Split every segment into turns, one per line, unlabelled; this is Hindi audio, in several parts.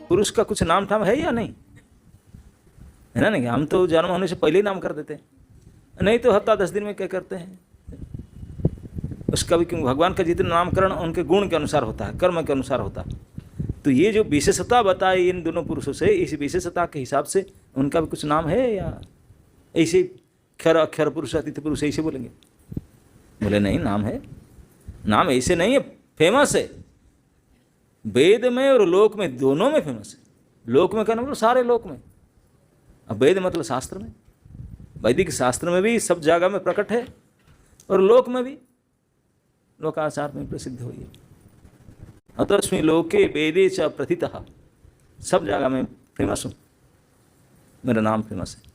पुरुष का कुछ नाम ठाम है या नहीं, है ना? नहीं, हम तो जन्म होने से पहले ही नाम कर देते हैं, नहीं तो हफ्ता 10 दिन में क्या करते हैं उसका भी। क्यों? भगवान का जितने नामकरण उनके गुण के अनुसार होता है, कर्म के अनुसार होता है। तो ये जो विशेषता बताई इन दोनों पुरुषों से, इस विशेषता के हिसाब से उनका भी कुछ नाम है या ऐसे क्षर अक्षर पुरुष अतिथि पुरुष ऐसे बोलेंगे? बोले नहीं, नाम है। नाम ऐसे नहीं है, फेमस है, वेद में और लोक में दोनों में फेमस है। लोक में कहना मतलब सारे लोक में, अब वेद मतलब शास्त्र में, वैदिक शास्त्र में भी सब जगह में प्रकट है और लोक में भी, लोकाचार में प्रसिद्ध हुई है। अतस्मि लोके वेदे च प्रथितः, सब जगह में फेमस हूँ, मेरा नाम फेमस है।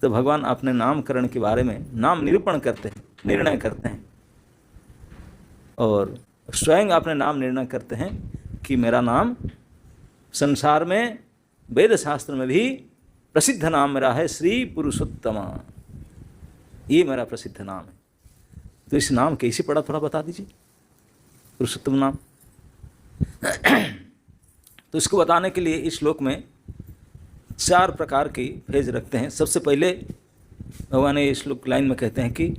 तो भगवान अपने नामकरण के बारे में नाम निरूपण करते हैं, निर्णय करते हैं, और स्वयं अपने नाम निर्णय करते हैं कि मेरा नाम संसार में वेद शास्त्र में भी प्रसिद्ध नाम मेरा है, श्री पुरुषोत्तमा, ये मेरा प्रसिद्ध नाम है। तो इस नाम कैसे पड़ा थोड़ा बता दीजिए, पुरुषोत्तम नाम। तो इसको बताने के लिए इस श्लोक में 4 प्रकार की फेज रखते हैं। सबसे पहले भगवान इस श्लोक लाइन में कहते हैं कि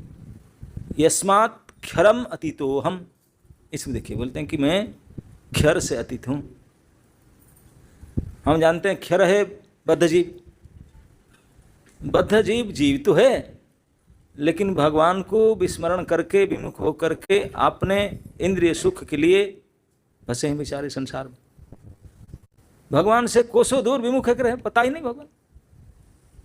यस्मात् क्षरम अतीतोहम, इसमें देखिए बोलते हैं कि मैं क्षर से अतीत हूँ। हम जानते हैं क्षर है बद्धजीव, बद्धजीव जीव तो है, लेकिन भगवान को विस्मरण करके विमुख हो करके अपने इंद्रिय सुख के लिए फंसे हैं बेचारे संसार में। भगवान से कोसों दूर विमुख है, रहे पता ही नहीं भगवान।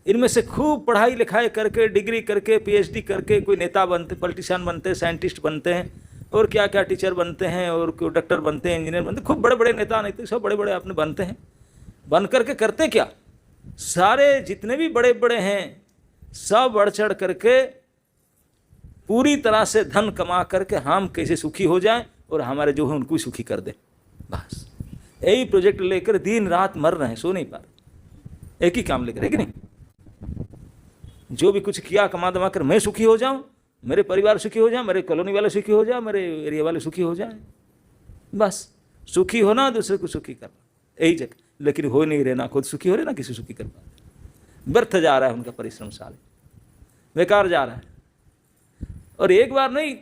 इनमें से खूब पढ़ाई लिखाई करके, डिग्री करके, पीएचडी करके कोई नेता बनते, पॉलिटिशियन बनते, साइंटिस्ट बनते हैं, और क्या क्या टीचर बनते हैं, और कोई डॉक्टर बनते हैं, इंजीनियर बनते, खूब बड़े बड़े नेता नहीं तो सब बड़े बड़े आपने बनते हैं। बन करके करते क्या? सारे जितने भी बड़े बड़े हैं सब बढ़ चढ़ करके पूरी तरह से धन कमा करके हम कैसे सुखी हो जाएं और हमारे जो है उनको भी सुखी कर दें, बस यही प्रोजेक्ट लेकर दिन रात मर रहे हैं, सो नहीं पा रहे, एक ही काम लेकर, है कि नहीं? जो भी कुछ किया कमा दमा कर मैं सुखी हो जाऊं, मेरे परिवार सुखी हो जाए, मेरे कॉलोनी वाले सुखी हो जाए, मेरे एरिया वाले सुखी हो जाए, बस सुखी होना, दूसरे को सुखी करना, यही जगह। लेकिन हो नहीं रहे, ना खुद सुखी हो रहे ना किसी सुखी कर पा रहे, व्यर्थ जा रहा है उनका परिश्रम, सारे बेकार जा रहा है। और एक बार नहीं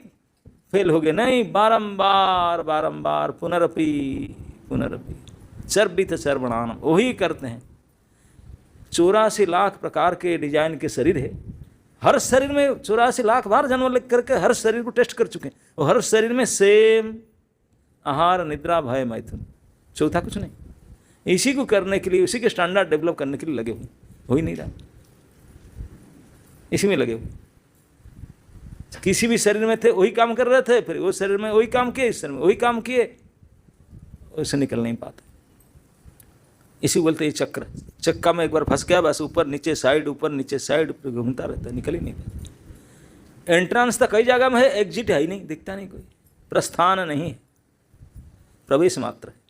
फेल हो गए, नहीं, बारंबार बारंबार, पुनरपि पुनरपि, चर्बित चर्वणानम, वही करते हैं। 84 लाख प्रकार के डिजाइन के शरीर है, हर शरीर में 84 लाख बार जन्म लेकर करके हर शरीर को टेस्ट कर चुके हैं, और हर शरीर में सेम आहार निद्रा भय मैथुन, चौथा कुछ नहीं। इसी को करने के लिए, उसी के स्टैंडर्ड डेवलप करने के लिए लगे हुए, हो ही नहीं रहा, इसी में लगे हुए। किसी भी शरीर में थे वही काम कर रहे थे, फिर वो शरीर में वही काम किए, इस शरीर में वही काम किए, उससे निकल नहीं पाते। इसी बोलते ये चक्र, चक्का में एक बार फंस गया बस ऊपर नीचे साइड, ऊपर नीचे साइड घूमता रहता है, निकल ही नहीं पाता। एंट्रांस तो कई जगह में है, एग्जिट है ही नहीं, दिखता नहीं कोई, प्रस्थान नहीं है, प्रवेश मात्र है।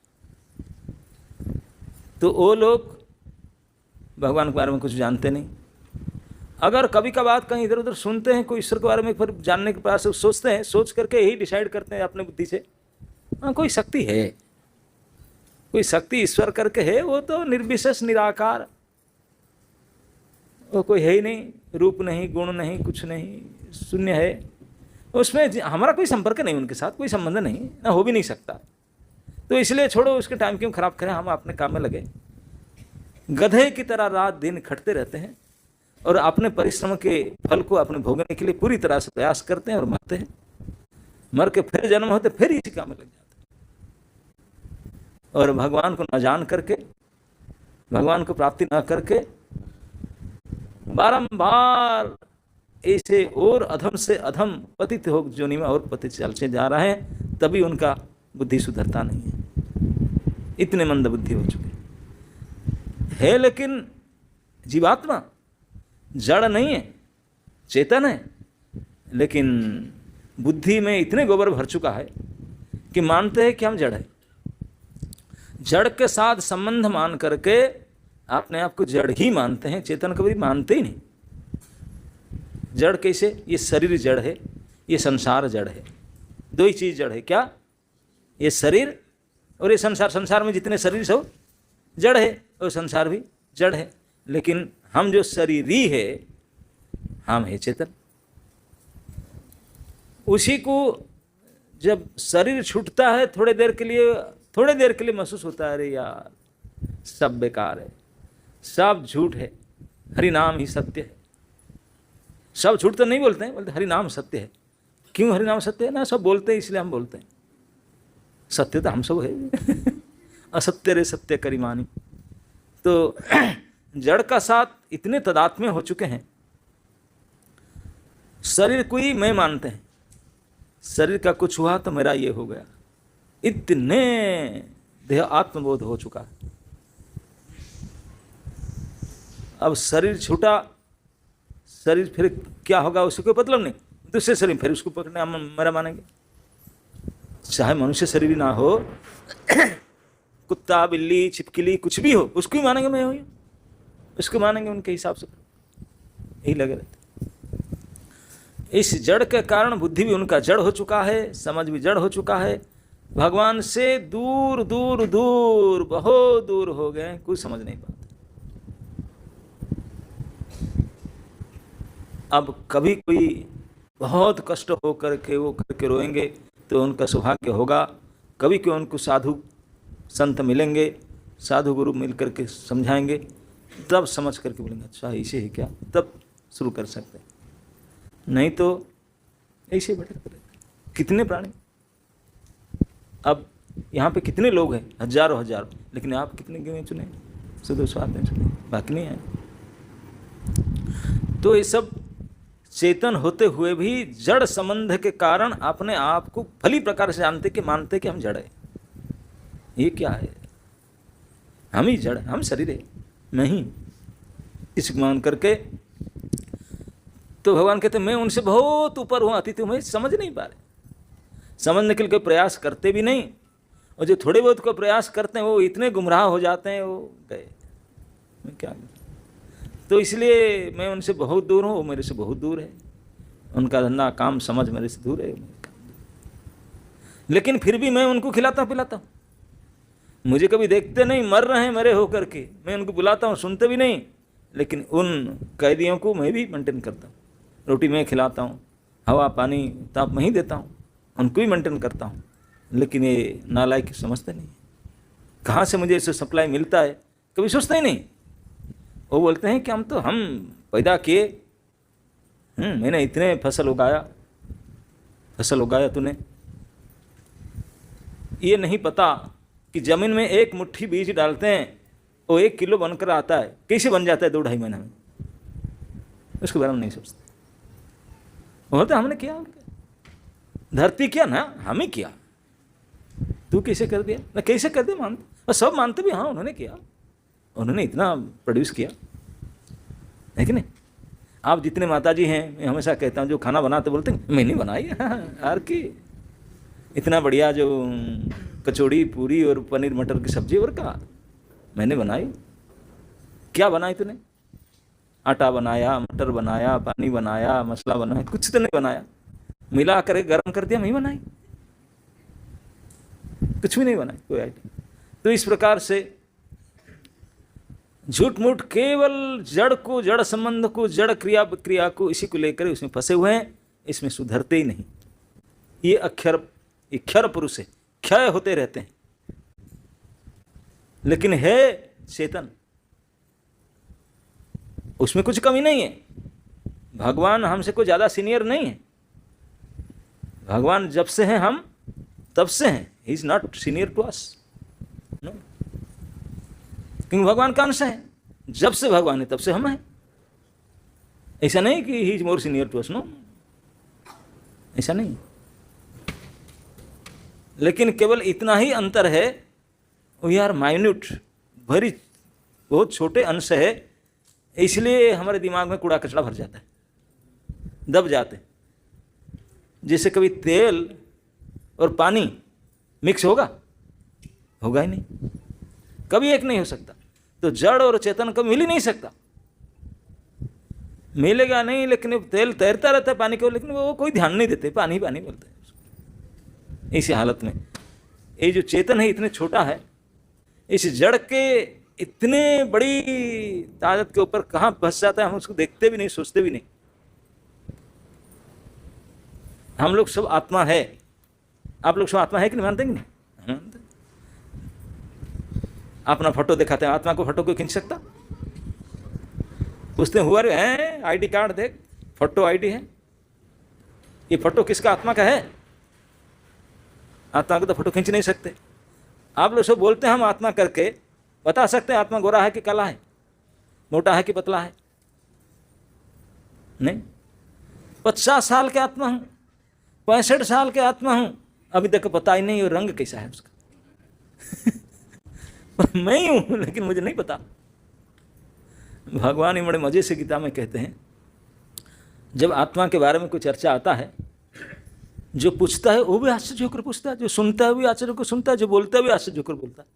तो वो लोग भगवान के बारे में कुछ जानते नहीं। अगर कभी का बात कहीं इधर उधर सुनते हैं कोई ईश्वर के बारे में, फिर जानने के पास सोचते हैं, सोच करके यही डिसाइड करते हैं अपने बुद्धि से, हाँ कोई शक्ति है, कोई शक्ति ईश्वर करके है, वो तो निर्विशेष निराकार, वो कोई है ही नहीं, रूप नहीं, गुण नहीं, कुछ नहीं, शून्य है, उसमें हमारा कोई संपर्क नहीं, उनके साथ कोई संबंध नहीं, ना हो भी नहीं सकता। तो इसलिए छोड़ो, उसके टाइम क्यों खराब करें, हम अपने काम में लगे। गधे की तरह रात दिन खटते रहते हैं और अपने परिश्रम के फल को अपने भोगने के लिए पूरी तरह से प्रयास करते हैं और मरते हैं, मर के फिर जन्म होते, फिर इसी काम में लग जाते हैं। और भगवान को न जान करके, भगवान को प्राप्ति न करके बारंबार ऐसे और अधम से अधम पतित हो जोनि में और पतित चलते जा रहे हैं, तभी उनका बुद्धि सुधरता नहीं है, इतने मंद बुद्धि हो चुके है। लेकिन जीवात्मा जड़ नहीं है, चेतन है, लेकिन बुद्धि में इतने गोबर भर चुका है कि मानते हैं कि हम जड़ है। जड़ के साथ संबंध मान करके अपने आप को जड़ ही मानते हैं, चेतन को भी मानते ही नहीं। जड़ कैसे? ये शरीर जड़ है, ये संसार जड़ है, दो ही चीज जड़ है। क्या? ये शरीर और ये संसार। संसार में जितने शरीर सब जड़ है, और संसार भी जड़ है, लेकिन हम जो शरीरी है, हम है चेतन। उसी को जब शरीर छूटता है थोड़ी देर के लिए महसूस होता है, अरे यार सब बेकार है, सब झूठ है, हरि नाम ही सत्य है। सब झूठ तो नहीं बोलते हैं, बोलते हरि नाम सत्य है। क्यों हरि नाम सत्य है ना? सब बोलते हैं इसलिए हम बोलते हैं। सत्य तो हम सब है असत्य रे सत्य करिमानी। तो जड़ का साथ इतने तादात्म्य हो चुके हैं, शरीर को ही मैं मानते हैं, शरीर का कुछ हुआ तो मेरा ये हो गया, इतने देह आत्मबोध हो चुका है। अब शरीर छूटा, शरीर फिर क्या होगा उससे कोई मतलब नहीं, दूसरे शरीर फिर उसको पकड़ने मेरा मानेंगे। चाहे मनुष्य शरीर ना हो, कुत्ता बिल्ली छिपकली कुछ भी हो, उसको ही मानेंगे मैं हुई, उसको मानेंगे उनके हिसाब से, यही लगे रहते। इस जड़ के कारण बुद्धि भी उनका जड़ हो चुका है, समझ भी जड़ हो चुका है, भगवान से दूर दूर दूर बहुत दूर हो गए, कुछ समझ नहीं पाते। अब कभी कोई बहुत कष्ट हो करके वो करके रोएंगे तो उनका सौभाग्य होगा, कभी कोई उनको साधु संत मिलेंगे, साधु गुरु मिल करके समझाएंगे, तब समझ करके बोलेंगे अच्छा ऐसे है क्या, तब शुरू कर सकते हैं, नहीं तो ऐसे भटकते रहते। कितने प्राणी, अब यहाँ पे कितने लोग हैं, हजारों हजारों, लेकिन आप कितने गिने चुने, 100-200 आदमी चुने, बाकी नहीं है। तो ये सब चेतन होते हुए भी जड़ संबंध के कारण अपने आप को भली प्रकार से जानते कि मानते कि हम जड़ है। ये क्या है, हम ही जड़, हम शरीर है नहीं, इस मान करके तो भगवान कहते मैं उनसे बहुत ऊपर हूँ, अतिथि हूँ, मैं समझ नहीं पा रहे, समझने के लिए कोई प्रयास करते भी नहीं, और जो थोड़े बहुत को प्रयास करते हैं वो इतने गुमराह हो जाते हैं, वो गए, मैं क्या। तो इसलिए मैं उनसे बहुत दूर हूँ, वो मेरे से बहुत दूर है, उनका धंधा काम समझ मेरे से दूर है, लेकिन फिर भी मैं उनको खिलाता हूँ पिलाता हूँ। मुझे कभी देखते नहीं, मर रहे हैं मरे होकर के, मैं उनको बुलाता हूँ, सुनते भी नहीं, लेकिन उन कैदियों को मैं भी मेंटेन करता हूँ, रोटी मैं खिलाता हूँ, हवा पानी ताप मैं ही देता हूँ, उनको भी मेंटेन करता हूँ। लेकिन ये नालायक समझते नहीं, कहाँ से मुझे इसे सप्लाई मिलता है, कभी सोचते ही नहीं। वो बोलते हैं कि हम पैदा किए, मैंने इतने फसल उगाया तूने, ये नहीं पता कि जमीन में एक मुट्ठी बीज डालते हैं वो 1 किलो बनकर आता है, कैसे बन जाता है 2-2.5 महीने में, उसके बारे में नहीं सोचते। बोलते हमने किया, धरती किया ना, हम ही किया, तू कैसे कर दिया ना, कैसे कर दिया मानते, और सब मानते भी हाँ उन्होंने किया, उन्होंने इतना प्रोड्यूस किया है कि नहीं। आप जितने माताजी हैं, मैं हमेशा कहता हूँ जो खाना बनाते बोलते हैं मैंने बनाई यार की, इतना बढ़िया जो कचौड़ी पूरी और पनीर मटर की सब्जी, और क्या मैंने बनाई, क्या बनाई तूने, आटा बनाया, मटर बनाया, पानी बनाया, मसाला बनाया, कुछ तो नहीं बनाया, मिला कर गर्म कर दिया, मैं बनाई, कुछ भी नहीं बनाई कोई आइटम। तो इस प्रकार से झूठ मूठ केवल जड़ को, जड़ संबंध को, जड़ क्रिया को, इसी को लेकर उसमें फंसे हुए हैं, इसमें सुधरते ही नहीं। ये क्षर पुरुष है, क्षय होते रहते हैं, लेकिन है चेतन, उसमें कुछ कमी नहीं है। भगवान हमसे कोई ज्यादा सीनियर नहीं है, भगवान जब से हैं हम तब से हैं, he is not senior to us, क्योंकि भगवान का अंश है, जब से भगवान है तब से हम हैं। ऐसा नहीं कि he is more senior to us, no, ऐसा नहीं, लेकिन केवल इतना ही अंतर है, वी आर माइन्यूट, बहुत छोटे अंश है, इसलिए हमारे दिमाग में कूड़ा कचरा भर जाता है, दब जाते। जैसे कभी तेल और पानी मिक्स होगा ही नहीं, कभी एक नहीं हो सकता। तो जड़ और चेतन कभी मिल ही नहीं सकता, मिलेगा नहीं, लेकिन तेल तैरता रहता है पानी को, लेकिन वो कोई ध्यान नहीं देते, पानी पानी बोलते हैं। इसी हालत में ये जो चेतन है इतने छोटा है, इस जड़ के इतने बड़ी ताकत के ऊपर कहाँ फंस जाता है, हम उसको देखते भी नहीं, सोचते भी नहीं। हम लोग सब आत्मा है, आप लोग सब आत्मा है कि नहीं, मानते कि नहीं? मानते। अपना फोटो दिखाते हैं, आत्मा को फोटो कोई खींच सकता? पूछते हैं हुआ है आईडी कार्ड देख, फोटो आईडी है, ये फोटो किसका, आत्मा का है? आत्मा को तो फोटो खींच नहीं सकते। आप लोग सब बोलते हैं हम आत्मा करके, बता सकते हैं आत्मा गोरा है कि काला है, मोटा है कि पतला है? नहीं। 50 साल के आत्मा हूं, 65 साल के आत्मा हूं, अभी तक पता ही नहीं रंग कैसा है उसका। मैं ही हूं, लेकिन मुझे नहीं पता। भगवान ही बड़े मजे से गीता में कहते हैं, जब आत्मा के बारे में कोई चर्चा आता है, जो पूछता है वो भी आश्चर्य होकर पूछता है, जो सुनता है वो भी आश्चर्य होकर सुनता है, जो बोलता है भी आश्चर्य होकर बोलता है।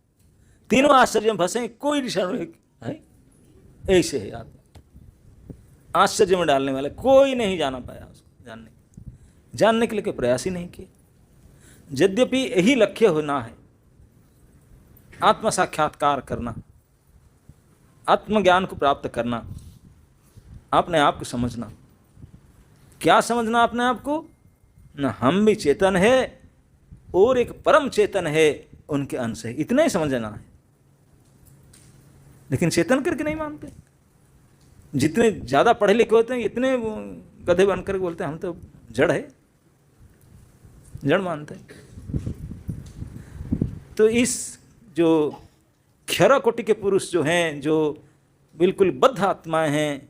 तीनों आश्चर्य में फंसे, कोई निशान है। ऐसे है आत्मा, आश्चर्य में डालने वाले कोई नहीं जाना पाया उसको, जानने के लिए कोई प्रयास ही नहीं किए। यद्यपि यही लक्ष्य होना है, आत्म साक्षात्कार करना, आत्मज्ञान को प्राप्त करना, अपने आप को समझना। क्या समझना अपने आप को? न हम भी चेतन है और एक परम चेतन है, उनके अंश है, इतना ही समझना है। लेकिन चेतन करके नहीं मानते। जितने ज़्यादा पढ़े लिखे होते हैं इतने गधे बनकर बोलते हैं हम तो जड़ है, जड़ मानते हैं। तो इस जो क्षरा कोटि के पुरुष जो हैं, जो बिल्कुल बद्ध आत्माएं हैं,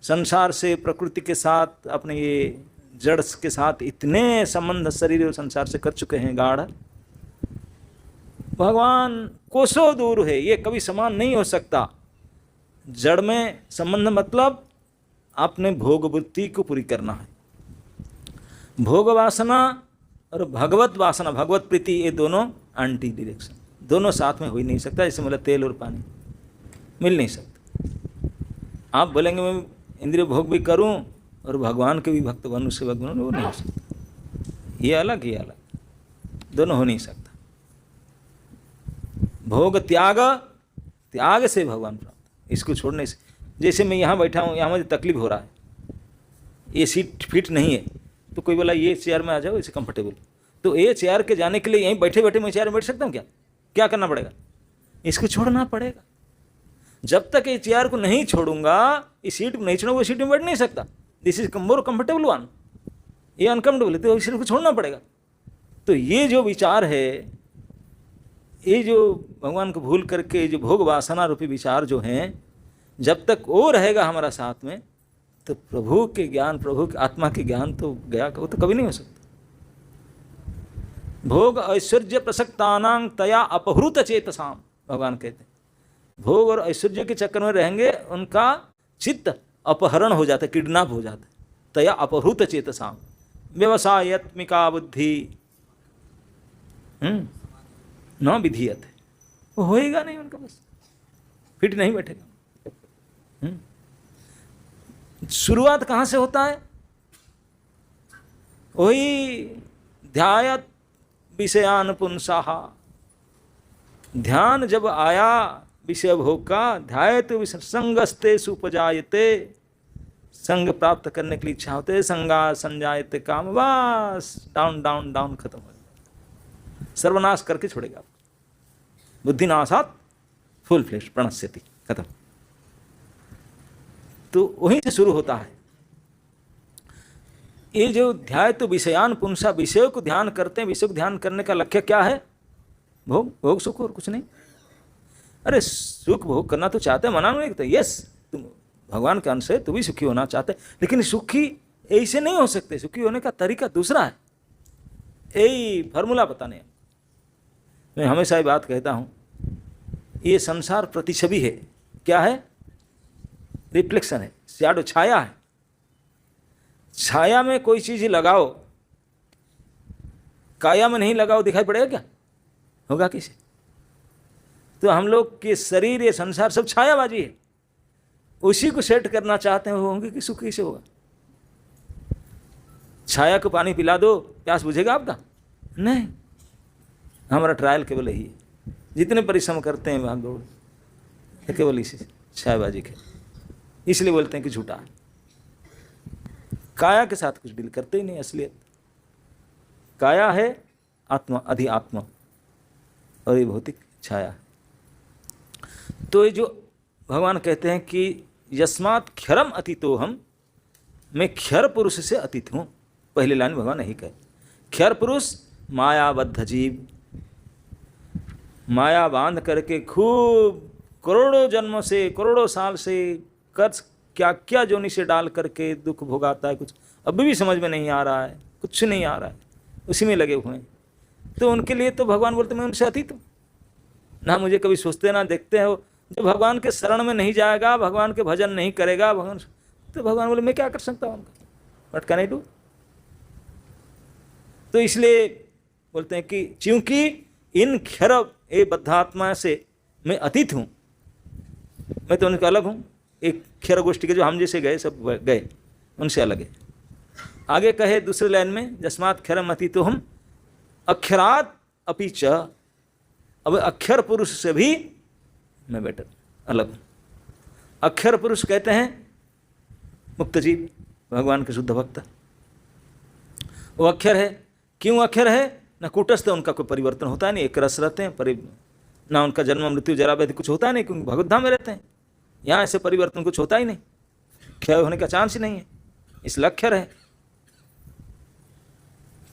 संसार से, प्रकृति के साथ, अपने ये जड़ के साथ इतने संबंध शरीर और संसार से कर चुके हैं गाढ़, भगवान कोसों दूर है, ये कभी समान नहीं हो सकता। जड़ में संबंध मतलब अपने भोग वृत्ति को पूरी करना है। भोग वासना और भगवत वासना, भगवत प्रीति, ये दोनों एंटी डायरेक्शन, दोनों साथ में हो ही नहीं सकता। जैसे मतलब तेल और पानी मिल नहीं सकता। आप बोलेंगे मैं इंद्रिय भोग भी करूं और भगवान के भी भक्त बनूं, सेवक बनूं, वो नहीं हो सकता। ये अलग, ये अलग, दोनों हो नहीं सकता। भोग त्याग, त्याग से भगवान प्राप्त, इसको छोड़ने से। जैसे मैं यहाँ बैठा हूँ, यहाँ मुझे तकलीफ हो रहा है, ये सीट फिट नहीं है, तो कोई बोला ये चेयर में आ जाओ, इसे कंफर्टेबल, तो ये चेयर के जाने के लिए यहीं बैठे बैठे मैं चेयर में बैठ सकता हूँ क्या? क्या करना पड़ेगा? इसको छोड़ना पड़ेगा। जब तक ये चेयर को नहीं छोड़ूंगा, इस सीट को नहीं छोड़ूंगा, वो सीट में बैठ नहीं सकता। This is more comfortable one, ये अनकम्फर्टेबल है, तो इस सीट को छोड़ना पड़ेगा। तो ये जो विचार है, ये जो भगवान को भूल करके जो भोग वासना रूपी विचार जो हैं, जब तक वो रहेगा हमारा साथ में, तो प्रभु के ज्ञान, प्रभु के आत्मा के ज्ञान तो गया, वो तो कभी नहीं हो सकता। भोग ऐश्वर्य प्रसक्तानां तया अपहृत चेतसाम, भगवान कहते हैं भोग और ऐश्वर्य के चक्कर में रहेंगे, उनका चित्त अपहरण हो जाता है, किडनैप हो जाता है। तया अपहृत चेतसाम व्यवसायत्मिका बुद्धि न विधीयते, वो होएगा नहीं, उनका बस फिट नहीं बैठेगा। शुरुआत कहाँ से होता है? वही ध्यायत विषयान पुंसाह, ध्यान जब आया विषय भोग का, ध्यायत संगस्ते सुपजायते, संग प्राप्त करने के लिए इच्छा होते, संगा संजायते काम, बस डाउन डाउन डाउन, खत्म हो जाए, सर्वनाश करके छोड़ेगा। बुद्धिनाशात फुल फ्लेश प्रणश्यति, खत्म। तो वहीं से शुरू होता है ये जो ध्याय तो विषयान पुंसा, विषयों को ध्यान करते हैं। विषय को ध्यान करने का लक्ष्य क्या है? भोग, भोग सुख और कुछ नहीं। अरे सुख भोग करना तो चाहते हैं, मना नहीं करते, यस तुम भगवान का अंश है, तू भी सुखी होना चाहते, लेकिन सुखी ऐसे नहीं हो सकते। सुखी होने का तरीका दूसरा है, यही फॉर्मूला पता नहीं। मैं हमेशा ये बात कहता हूँ, ये संसार प्रतिछवि है। क्या है? रिफ्लेक्शन है, शैडो, छाया है। छाया में कोई चीज लगाओ, काया में नहीं लगाओ, दिखाई पड़ेगा क्या? होगा किसे? तो हम लोग के शरीर, ये संसार सब छायाबाजी है, उसी को सेट करना चाहते हैं, वो होंगे कि सुख कैसे होगा? छाया को पानी पिला दो, प्यास बुझेगा आपका? नहीं। हमारा ट्रायल केवल यही है, जितने परिश्रम करते हैं भाग दौड़, केवल इसी छायाबाजी के, इसलिए बोलते हैं कि झूठा है। काया के साथ कुछ डील करते ही नहीं। असलियत काया है आत्मा, अधि आत्मा, और ये भौतिक छाया है। तो ये जो भगवान कहते हैं कि यस्मात् क्षरम अतीतो हम, मैं क्षर पुरुष से अतीत हूँ। पहली लाइन भगवान यही कहे। क्षर पुरुष मायाबद्ध जीव, माया बांध करके खूब करोड़ों जन्मों से, करोड़ों साल से कर्ज क्या क्या जोनी से डाल करके दुख भोगाता है, कुछ अभी भी समझ में नहीं आ रहा है, कुछ नहीं आ रहा है, उसी में लगे हुए हैं। तो उनके लिए तो भगवान बोलते मैं उनसे अतीत हूँ, ना मुझे कभी सोचते ना देखते हो। जो भगवान के शरण में नहीं जाएगा, भगवान के भजन नहीं करेगा, भगवान, तो भगवान बोले मैं क्या कर सकता हूँ उनका, व्हाट कैन आई डू। तो इसलिए बोलते हैं कि क्योंकि इन क्षर ए बद्धात्मा से मैं अतीत हूँ, मैं तो उनका अलग हूँ। एक क्षर गोष्ठी के जो हम जैसे गए सब गए, उनसे अलग है। आगे कहे दूसरे लाइन में यस्मात् क्षरम अतीतो हम अक्षरात् अपि च, अब अक्षर पुरुष से भी मैं बेटर अलग हूँ। अक्षर पुरुष कहते हैं मुक्त जीव, भगवान के शुद्ध भक्त। वो अक्षर है। क्यों अक्षर है? न कूटस्थ, उनका कोई परिवर्तन होता नहीं, एक रस रहते हैं, ना उनका जन्म मृत्यु जरा व्याधि कुछ होता नहीं, क्योंकि भगवत धाम में रहते हैं। यहाँ ऐसे परिवर्तन कुछ होता ही नहीं, क्षय होने का चांस ही नहीं है, इसलिए अक्षर है।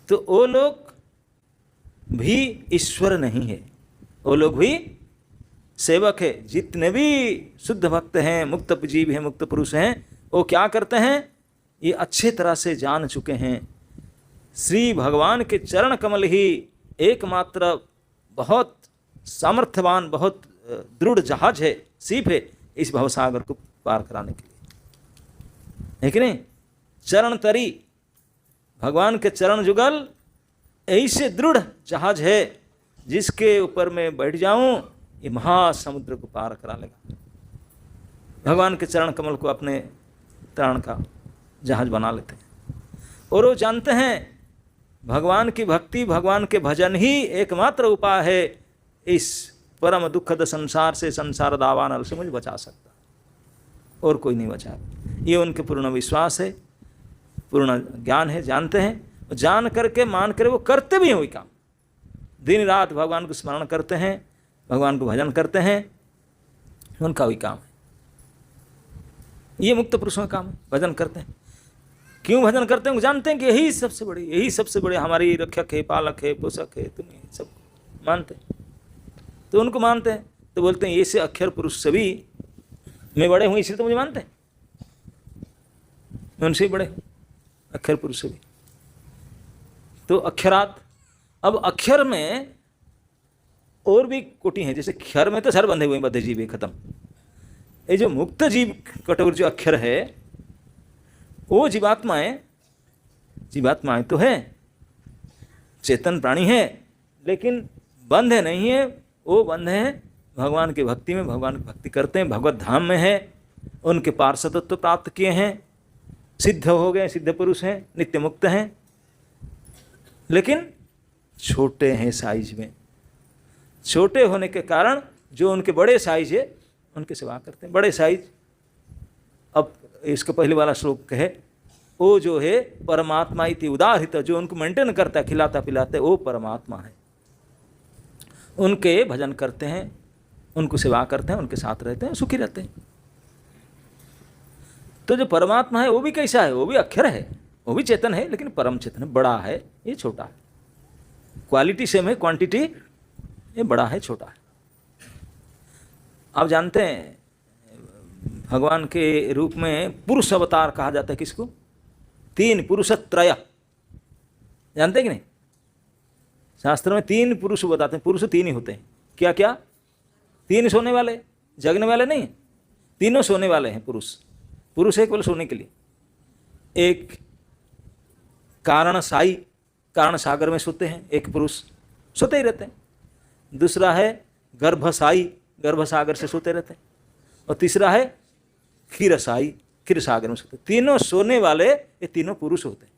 तो वो लोग भी ईश्वर नहीं है, वो लोग भी सेवक है। जितने भी शुद्ध भक्त हैं, मुक्त जीव हैं, मुक्त पुरुष हैं, वो क्या करते हैं? ये अच्छे तरह से जान चुके हैं श्री भगवान के चरण कमल ही एकमात्र बहुत सामर्थ्यवान, बहुत दृढ़ जहाज है, सीप है इस भवसागर को पार कराने के लिए, है कि नहीं? चरण तरी, भगवान के चरण जुगल ऐसे दृढ़ जहाज है जिसके ऊपर मैं बैठ जाऊं, ये महासमुद्र को पार करा लेगा। भगवान के चरण कमल को अपने त्राण का जहाज बना लेते हैं। और वो जानते हैं भगवान की भक्ति, भगवान के भजन ही एकमात्र उपाय है इस परम दुखद संसार से, संसार दावानल से मुझे बचा सकता, और कोई नहीं बचा। ये उनके पूर्ण विश्वास है, पूर्ण ज्ञान है, जानते हैं। जान करके मान कर वो करते भी हैं वही काम। दिन रात भगवान को स्मरण करते हैं, भगवान को भजन करते हैं, उनका वही काम है। ये मुक्त पुरुषों का काम है, भजन करते हैं। क्यों भजन करते हैं? जानते हैं कि यही सबसे बड़े हमारी रक्षक है, पालक है, पोषक है, तुम सब मानते हैं, तो उनको मानते हैं। तो बोलते हैं ऐसे अक्षर पुरुष से भी मैं बड़े हूँ, इसलिए तो मुझे मानते हैं, मैं उनसे भी बड़े हूँ, अक्षर पुरुष से भी। तो अक्षरात, अब अक्षर में और भी कोटि हैं, जैसे क्षर में तो सर बंधे हुए बद्धे जीव है, खत्म। ये जो मुक्त जीव कटोर जो अक्षर है, वो जीवात्माएं तो है, चेतन प्राणी है, लेकिन बंधे नहीं है। वो बंधे हैं भगवान की भक्ति में, भगवान की भक्ति करते हैं, भगवत धाम में है, उनके पार्षदत्व प्राप्त किए हैं, सिद्ध हो गए, सिद्ध पुरुष हैं, नित्य मुक्त हैं, लेकिन छोटे हैं साइज में। छोटे होने के कारण जो उनके बड़े साइज है उनकी सेवा करते हैं, बड़े साइज। अब इसका पहले वाला श्लोक कहे, वो जो है परमात्मा इति उदाहरित, जो उनको मेंटेन करता है, खिलाता पिलाता है, वो परमात्मा है। उनके भजन करते हैं, उनको सेवा करते हैं, उनके साथ रहते हैं, सुखी रहते हैं। तो जो परमात्मा है वो भी कैसा है? वो भी अक्षर है, वो भी चेतन है, लेकिन परम चेतन है, बड़ा है, ये छोटा है। क्वालिटी सेम है, क्वांटिटी ये बड़ा है, छोटा है। आप जानते हैं भगवान के रूप में पुरुष अवतार कहा जाता है किसको? तीन पुरुषत्रय, जानते हैं कि नहीं? शास्त्र में तीन पुरुष बताते हैं, पुरुष तीन ही होते हैं। क्या क्या? तीन सोने वाले, जगने वाले नहीं, तीनों सोने वाले हैं पुरुष। पुरुष है केवल सोने के लिए। एक कारणसाई, कारण सागर में सोते हैं, एक पुरुष सोते ही रहते हैं। दूसरा है गर्भसाई, गर्भ सागर से सोते रहते हैं। और तीसरा है क्षीरसाई, क्षीर सागर में सोते। तीनों सोने वाले ये तीनों पुरुष होते हैं।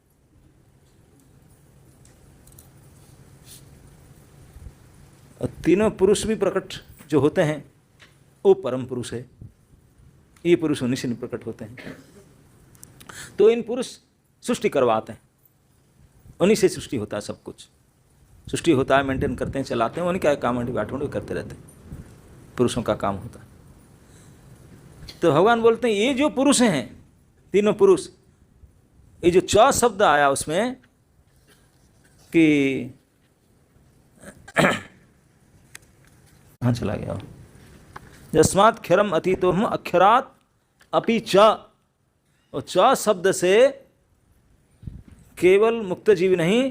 और तीनों पुरुष भी प्रकट जो होते हैं वो परम पुरुष है। ये पुरुष उन्हीं से प्रकट होते हैं। तो इन पुरुष सृष्टि करवाते हैं, उन्हीं से सृष्टि होता है, सब कुछ सृष्टि होता है, मेंटेन करते हैं, चलाते हैं, उन्हीं का काम डिपार्टमेंट करते रहते हैं, पुरुषों का काम होता है। तो भगवान बोलते हैं ये जो पुरुष हैं, तीनों पुरुष, ये जो च शब्द आया उसमें कि कहाँ चला गया, यस्मात् क्षरम अतीतो हम अक्षरात् अपि च, और च शब्द से केवल मुक्त जीव नहीं,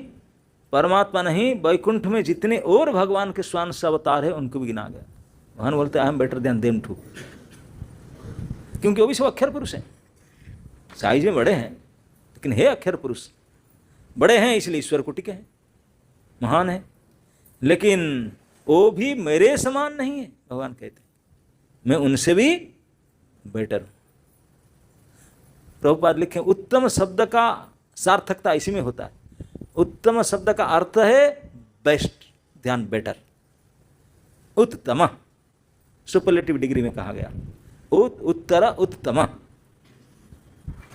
परमात्मा नहीं, वैकुंठ में जितने और भगवान के स्वांश अवतार है उनको भी गिना गया। भगवान बोलते हैं I am better than them too, क्योंकि वो भी सब अक्षर पुरुष हैं, साइज में बड़े हैं लेकिन हे अक्षर पुरुष, बड़े हैं इसलिए ईश्वर कोटि के हैं, महान है, लेकिन वो भी मेरे समान नहीं है। भगवान कहते हैं मैं उनसे भी बेटर हूं। प्रभुपाद लिखे उत्तम शब्द का सार्थकता इसी में होता है। उत्तम शब्द का अर्थ है बेस्ट, ध्यान, बेटर, उत्तम, सुपरलेटिव डिग्री में कहा गया, उत्तर उत्तम।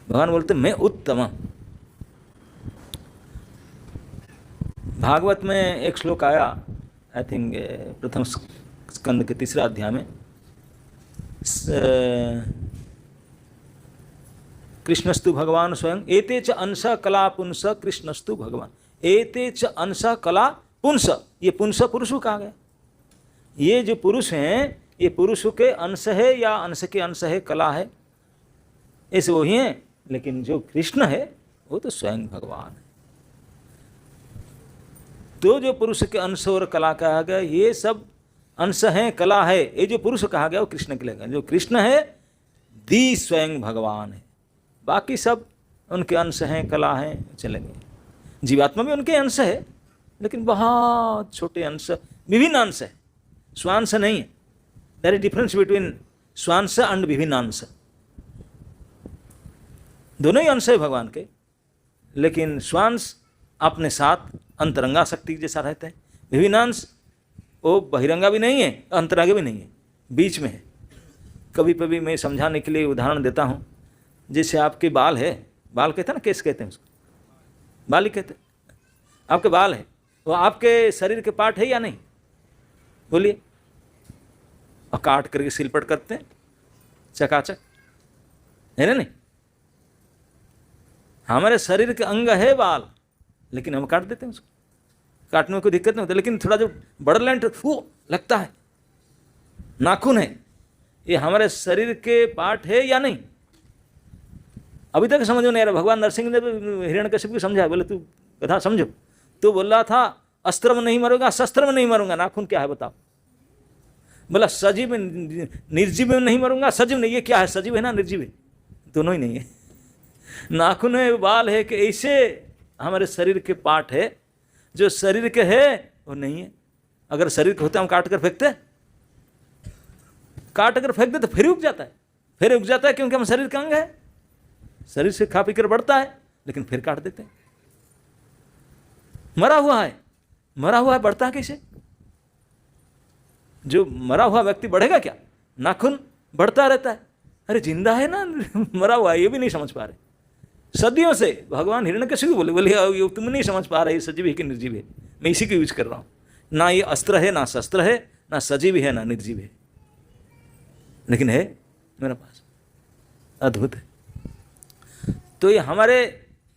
भगवान बोलते मैं उत्तम। भागवत में एक श्लोक आया, आई थिंक प्रथम स्कंद के 3 अध्याय में, कृष्णस्तु भगवान स्वयं एते च अंश कला पुंस, कृष्णस्तु भगवान एते च अंश कला पुंस, ये पुंस पुरुष को कहा गया। ये जो पुरुष हैं ये पुरुष के अंश है या अंश के अंश है, कला है, ऐसे वही हैं, लेकिन जो कृष्ण है वो तो स्वयं भगवान है। तो जो पुरुष के अंश और कला कहा गया, ये सब अंश हैं, कला है, ये जो पुरुष कहा गया वो कृष्ण के लिए, जो कृष्ण है दी स्वयं भगवान है, बाकी सब उनके अंश हैं, कला हैं, चले गए। जीवात्मा भी उनके अंश है लेकिन बहुत छोटे अंश, विभिन्न अंश है, स्वांश नहीं है। देयर इज डिफरेंस बिटवीन स्वांश एंड विभिन्न अंश। दोनों ही अंश है भगवान के, लेकिन स्वांश अपने साथ अंतरंगा शक्ति जैसा रहते हैं, विभिन्न अंश वो बहिरंगा भी नहीं है, अंतरंगा भी नहीं है, बीच में है। कभी कभी मैं समझाने के लिए उदाहरण देता हूँ, जैसे आपके बाल है, बाल कहते हैं ना, केस कहते हैं उसको, बाल ही कहते हैं। आपके बाल है, वो आपके शरीर के पार्ट है या नहीं, बोलिए। और काट करके सिलपट करते हैं चकाचक, है ना? नहीं, हमारे शरीर के अंग है बाल, लेकिन हम काट देते हैं उसको, काटने में कोई दिक्कत नहीं होती, लेकिन थोड़ा जो बड़ा लेंट वो लगता है, नाखून है, ये हमारे शरीर के पार्ट है या नहीं, अभी तक समझो नहीं आ रहा। भगवान नरसिंह ने हिरण्यकश्यप को समझाया, बोले तू कथा समझो, तो बोल रहा था अस्त्र में नहीं मरूंगा, शस्त्र में नहीं मरूंगा, नाखून क्या है बताओ। बोला सजीव में, निर्जीव में नहीं मरूंगा, सजीव नहीं, ये क्या है, सजीव है ना निर्जीव है, दोनों ही नहीं है। नाखून है, बाल है, कि ऐसे हमारे शरीर के पार्ट है, जो शरीर के है वो नहीं है। अगर शरीर के होते हम काट कर फेंकते, काट कर फेंक दे तो फिर उग जाता है, फिर उग जाता है, क्योंकि हम शरीर का अंग है, शरीर से खा पी कर बढ़ता है, लेकिन फिर काट देते हैं। मरा हुआ है, मरा हुआ है, बढ़ता है कैसे? जो मरा हुआ व्यक्ति बढ़ेगा क्या? नाखून बढ़ता रहता है। अरे जिंदा है ना, मरा हुआ है, ये भी नहीं समझ पा रहे। सदियों से भगवान हिरण्यकश्यप को बोले ये तुम नहीं समझ पा रहे, सजीव है कि निर्जीव है, मैं इसी को यूज कर रहा हूँ। ना ये अस्त्र है, ना शस्त्र है, ना सजीव है, ना निर्जीव है, लेकिन है मेरे पास, अद्भुत है। तो ये हमारे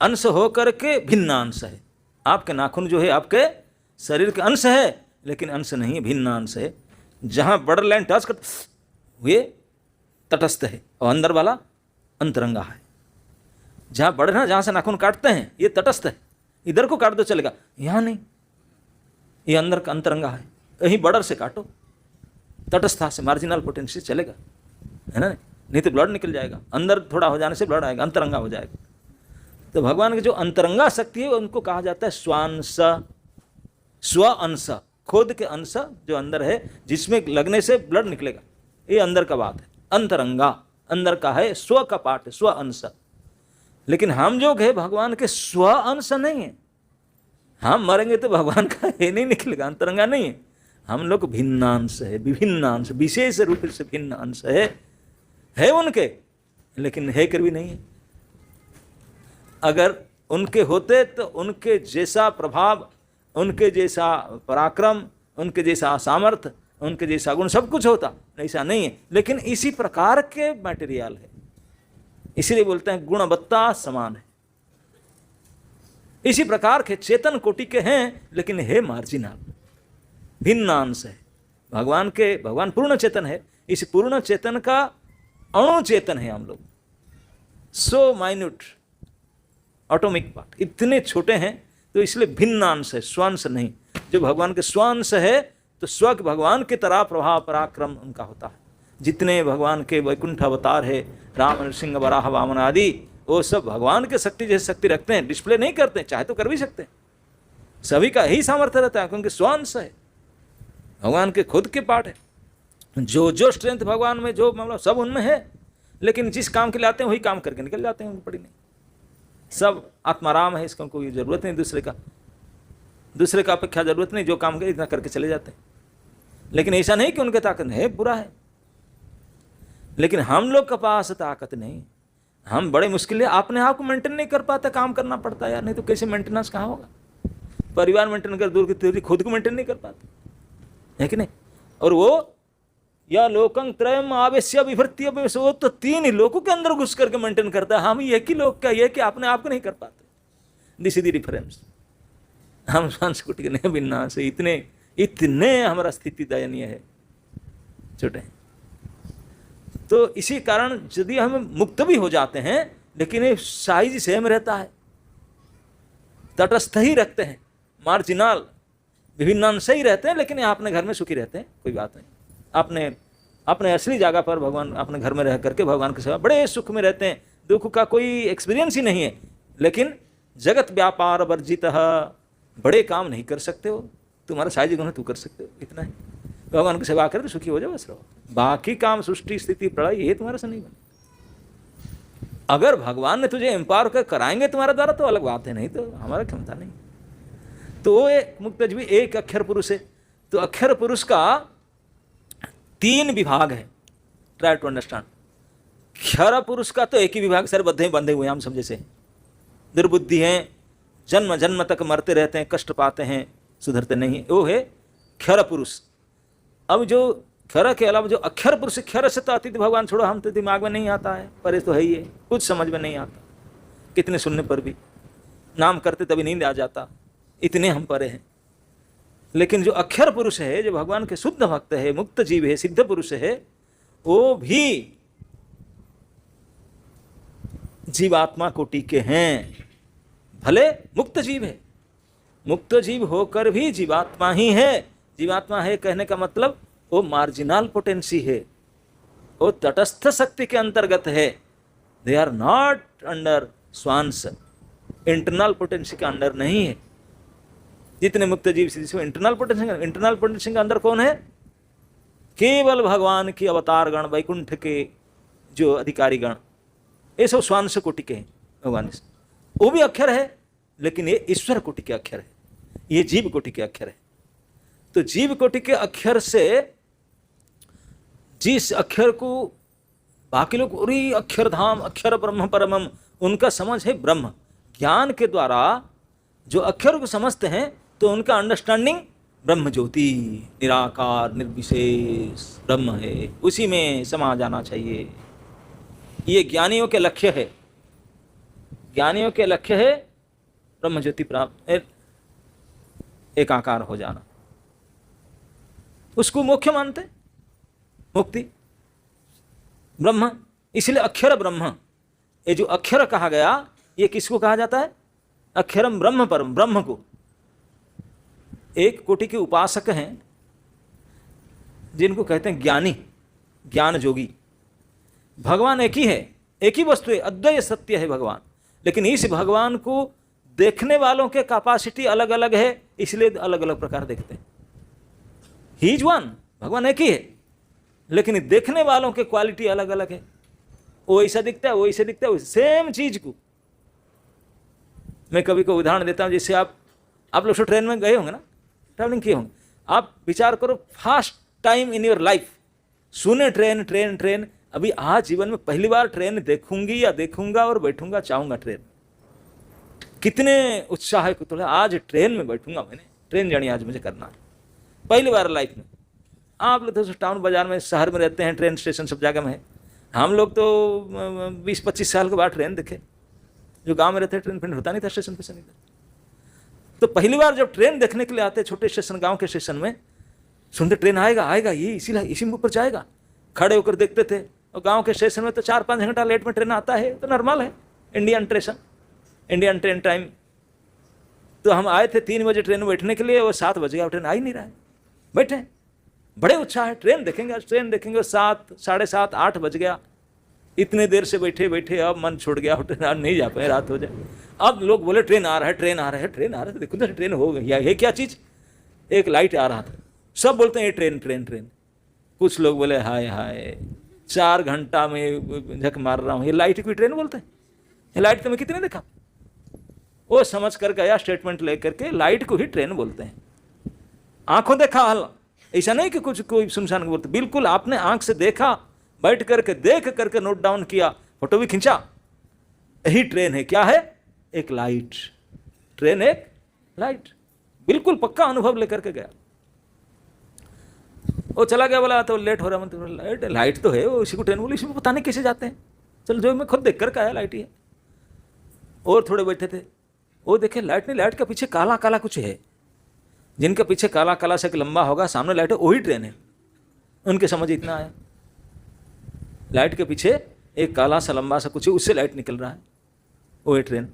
अंश हो करके भिन्न अंश है। आपके नाखून जो है आपके शरीर के अंश है, लेकिन अंश नहीं है, भिन्न अंश है। जहाँ बॉर्डर लाइन टच कर हुए तटस्थ है, और अंदर वाला अंतरंगा है। जहाँ बॉर्डर ना, जहाँ से नाखून काटते हैं ये तटस्थ है, इधर को काट दो चलेगा, यहाँ नहीं, ये अंदर का अंतरंगा है, यहीं बॉर्डर से काटो, तटस्था से, मार्जिनल पोटेंशियल चलेगा, है ना? नहीं तो ब्लड निकल जाएगा, अंदर थोड़ा हो जाने से ब्लड आएगा, अंतरंगा हो जाएगा। तो भगवान की जो अंतरंगा शक्ति है उनको कहा जाता है स्वांश, स्व अंश, खुद के अंश जो अंदर है, जिसमें लगने से ब्लड निकलेगा, ये अंदर का बात है। अंतरंगा अंदर का है, स्व का पार्ट है, स्व अंश। लेकिन हम जो है भगवान के स्व अंश नहीं है। हम मरेंगे तो भगवान का ये नहीं निकलेगा, अंतरंगा नहीं है। हम लोग भिन्नांश है, विभिन्न अंश, विशेष रूप से भिन्न अंश है उनके, लेकिन है कर भी नहीं है। अगर उनके होते तो उनके जैसा प्रभाव, उनके जैसा पराक्रम, उनके जैसा सामर्थ्य, उनके जैसा गुण सब कुछ होता, ऐसा नहीं है। लेकिन इसी प्रकार के मटेरियल है, इसीलिए बोलते हैं गुणवत्ता समान है। इसी प्रकार के चेतन कोटि के हैं, लेकिन है मार्जिनल, भिन्नांश है। भगवान पूर्ण चेतन है, इस पूर्ण चेतन का अणु चेतन है हम लोग, सो माइन्यूट ऑटोमिक पार्ट, इतने छोटे हैं, तो इसलिए भिन्नांश है, स्वांश नहीं। जो भगवान के स्वांश है तो स्व भगवान की तरह प्रभाव पराक्रम उनका होता है। जितने भगवान के वैकुंठ अवतार है, राम नरसिंह वराह वामन आदि, वो सब भगवान के शक्ति जैसे शक्ति रखते हैं, डिस्प्ले नहीं करते हैं, चाहे तो कर भी सकते हैं। सभी का यही सामर्थ्य रहता है, क्योंकि स्वांश है, भगवान के खुद के पार्ट है। जो स्ट्रेंथ भगवान में, जो मतलब सब उनमें है, लेकिन जिस काम के लिए आते हैं वही काम करके निकल जाते हैं, उनको पड़ी नहीं। सब आत्माराम है, इसका कोई जरूरत नहीं दूसरे का अपेक्षा जरूरत नहीं, जो काम करे इतना करके चले जाते हैं। लेकिन ऐसा नहीं कि उनके ताकत है, बुरा है, लेकिन हम लोग के पास ताकत नहीं। हम बड़े मुश्किल है, अपने आप को मेंटेन नहीं कर पाते, काम करना पड़ता है यार, नहीं तो कैसे मेंटेनेंस कहाँ होगा। परिवार मेंटेन कर दूर की तेरी, खुद को मेंटेन नहीं कर पाते, है कि नहीं। और वो या लोकं त्रयम आवेश्य विभृत्य, वो तो 3 लोगों के अंदर घुस करके मेंटेन करता है। हम एक ही लोग का, ये कि अपने आप को नहीं कर पाते। This is the difference. हम सांस्कृतिक नहीं भिन्ना से इतने हमारा स्थिति दयनीय है, छोटे। तो इसी कारण यदि हम मुक्त भी हो जाते हैं, लेकिन ये साइज सेम रहता है, तटस्थ ही रखते हैं, मार्जिनल विभिन्न अंश ही रहते हैं, लेकिन यहाँ अपने घर में सुखी रहते हैं, कोई बात नहीं। अपने असली जगह पर भगवान, अपने घर में रह करके भगवान की सेवा बड़े सुख में रहते हैं, दुख का कोई एक्सपीरियंस ही नहीं है। लेकिन जगत व्यापार वर्जित, बड़े काम नहीं कर सकते हो, तुम्हारा साइज गुण है, तू कर सकते हो, इतना ही। भगवान की सेवा करके सुखी हो जाओ, बस रहो। बाकी काम सृष्टि स्थिति प्रलय ये तुम्हारा से नहीं बने। अगर भगवान ने तुझे एम्पावर कर कराएंगे तुम्हारे द्वारा तो अलग बात है, नहीं तो हमारा क्षमता नहीं। तो वो एक मुक्त जीव एक अक्षर पुरुष है। तो अक्षर पुरुष का 3 विभाग है, ट्राई टू अंडरस्टैंड। क्षर पुरुष का तो एक ही विभाग, सर बंधे हुए हम समझे से, दुर्बुद्धि हैं, जन्म जन्म तक मरते रहते हैं, कष्ट पाते हैं, सुधरते नहीं, वो है क्षर पुरुष। अब जो क्षर के अलावा जो अक्षर पुरुष, क्षर से तो अतीत भगवान छोड़ो, हम तो दिमाग में नहीं आता है, पर ये तो है ही है, कुछ समझ में नहीं आता, कितने सुनने पर भी नाम करते तभी नींद आ जाता, इतने हम परे हैं। लेकिन जो अक्षर पुरुष है, जो भगवान के शुद्ध भक्त है, मुक्त जीव है, सिद्ध पुरुष है, वो भी जीवात्मा कोटि के हैं, भले मुक्त जीव है, मुक्त जीव होकर भी जीवात्मा ही है। जीवात्मा है कहने का मतलब वो मार्जिनल पोटेंसी है, वो तटस्थ शक्ति के अंतर्गत है। दे आर नॉट अंडर स्वांस, इंटरनल पोटेंसी के अंडर नहीं है। जितने मुक्त जीव इंटरनल पोटेंसी के अंदर कौन है? केवल भगवान की अवतार गण, वैकुंठ के जो अधिकारी गण, ये सब स्वांश कोटि के हैं भगवान। वो भी अक्षर है, लेकिन ये ईश्वर कोटि के अक्षर है, ये जीव कोटि के अक्षर है। तो जीव कोटि के अक्षर से जिस अक्षर को बाकी लोग अरे अक्षरधाम, अक्षर ब्रह्म परमम, उनका समझ है ब्रह्म। ज्ञान के द्वारा जो अक्षर को समझते हैं तो उनका अंडरस्टैंडिंग ब्रह्म ज्योति, निराकार निर्विशेष ब्रह्म है, उसी में समा जाना चाहिए। ये ज्ञानियों के लक्ष्य है, ज्ञानियों के लक्ष्य है ब्रह्म ज्योति प्राप्त, एकाकार हो जाना, उसको मुख्य मानते, मुक्ति ब्रह्म। इसलिए अक्षर ब्रह्म, ये जो अक्षर कहा गया, ये किसको कहा जाता है? अक्षरम ब्रह्म परम, ब्रह्म को। एक कोटि के उपासक हैं जिनको कहते हैं ज्ञानी, ज्ञान जोगी। भगवान एक ही है, एक ही वस्तु है, अद्वैत सत्य है भगवान, लेकिन इस भगवान को देखने वालों के कैपेसिटी अलग अलग है, इसलिए अलग अलग प्रकार देखते हैं। ही इज वन, भगवान एक ही है, लेकिन देखने वालों के क्वालिटी अलग अलग है। वो ऐसा दिखता है, वो ऐसा दिखता है, सेम चीज को। मैं कभी को उदाहरण देता हूँ, जैसे आप लोग ट्रेन में गए होंगे ना, ट्रैवलिंग किए होंगे। आप विचार करो, first time in your life सुने ट्रेन ट्रेन ट्रेन, अभी आज जीवन में पहली बार ट्रेन देखूंगी या देखूंगा और बैठूंगा, चाहूंगा ट्रेन, कितने उत्साह है कुतूहल, आज ट्रेन में बैठूंगा, मैंने ट्रेन जर्नी आज मुझे करना है पहली बार लाइफ में। आप लोग तो टाउन बाजार में शहर में रहते हैं, ट्रेन स्टेशन सब जगह में है, हम लोग तो 20-25 साल के बाद ट्रेन देखे, जो गांव में रहते हैं ट्रेन फिर होता नहीं था स्टेशन पे से नहीं। तो पहली बार जब ट्रेन देखने के लिए आते, छोटे स्टेशन गांव के स्टेशन में, सुनते ट्रेन आएगा आएगा, ये इसी में ऊपर जाएगा, खड़े होकर देखते थे। और गांव के स्टेशन में तो 4-5 घंटा लेट में ट्रेन आता है, तो नॉर्मल है, इंडियन ट्रेन टाइम। तो हम आए थे 3 बजे ट्रेन में बैठने के लिए, वो 7 बज गया, ट्रेन आ ही नहीं रहा है, बैठे बड़े उत्साह है, ट्रेन देखेंगे आज ट्रेन देखेंगे। 7, 7:30, 8 बज गया, इतने देर से बैठे बैठे अब मन छूट गया, ट्रेन नहीं जा पाए, रात हो जाए। अब लोग बोले ट्रेन आ रहा है, ट्रेन आ रहा है, ट्रेन आ रहा है, देखो तो ट्रेन हो गई, ये क्या चीज, एक लाइट आ रहा था, सब बोलते हैं ये ट्रेन ट्रेन ट्रेन। कुछ लोग बोले हाय हाय 4 घंटा में झक मार रहा हूँ, ये लाइट की ट्रेन बोलते हैं, ये लाइट तो मैं कितने देखा। वो समझ कर गया स्टेटमेंट लेकर के, लाइट को ही ट्रेन बोलते हैं, आंखों देखा हाल, ऐसा नहीं कि कुछ कोई सुनसान बोलते, बिल्कुल आपने आंख से देखा, बैठ करके देख करके नोट डाउन किया, फोटो भी खींचा, यही ट्रेन है। क्या है? एक लाइट, ट्रेन एक लाइट, बिल्कुल पक्का अनुभव लेकर के गया। वो चला गया, बोला तो लेट हो रहा, मतलब लाइट तो है, वो इसी को ट्रेन बोली, इसमें पता नहीं कैसे जाते हैं, चलो जो मैं खुद देख कर आया लाइट ही है। और थोड़े बैठे थे, वो देखे लाइट नहीं, लाइट के पीछे काला काला कुछ है, जिनके पीछे काला काला से लंबा होगा, सामने लाइट है, वही ट्रेन है। उनके समझ इतना आया, लाइट के पीछे एक काला सा लंबा सा कुछ है, उससे लाइट निकल रहा है, वही ट्रेन।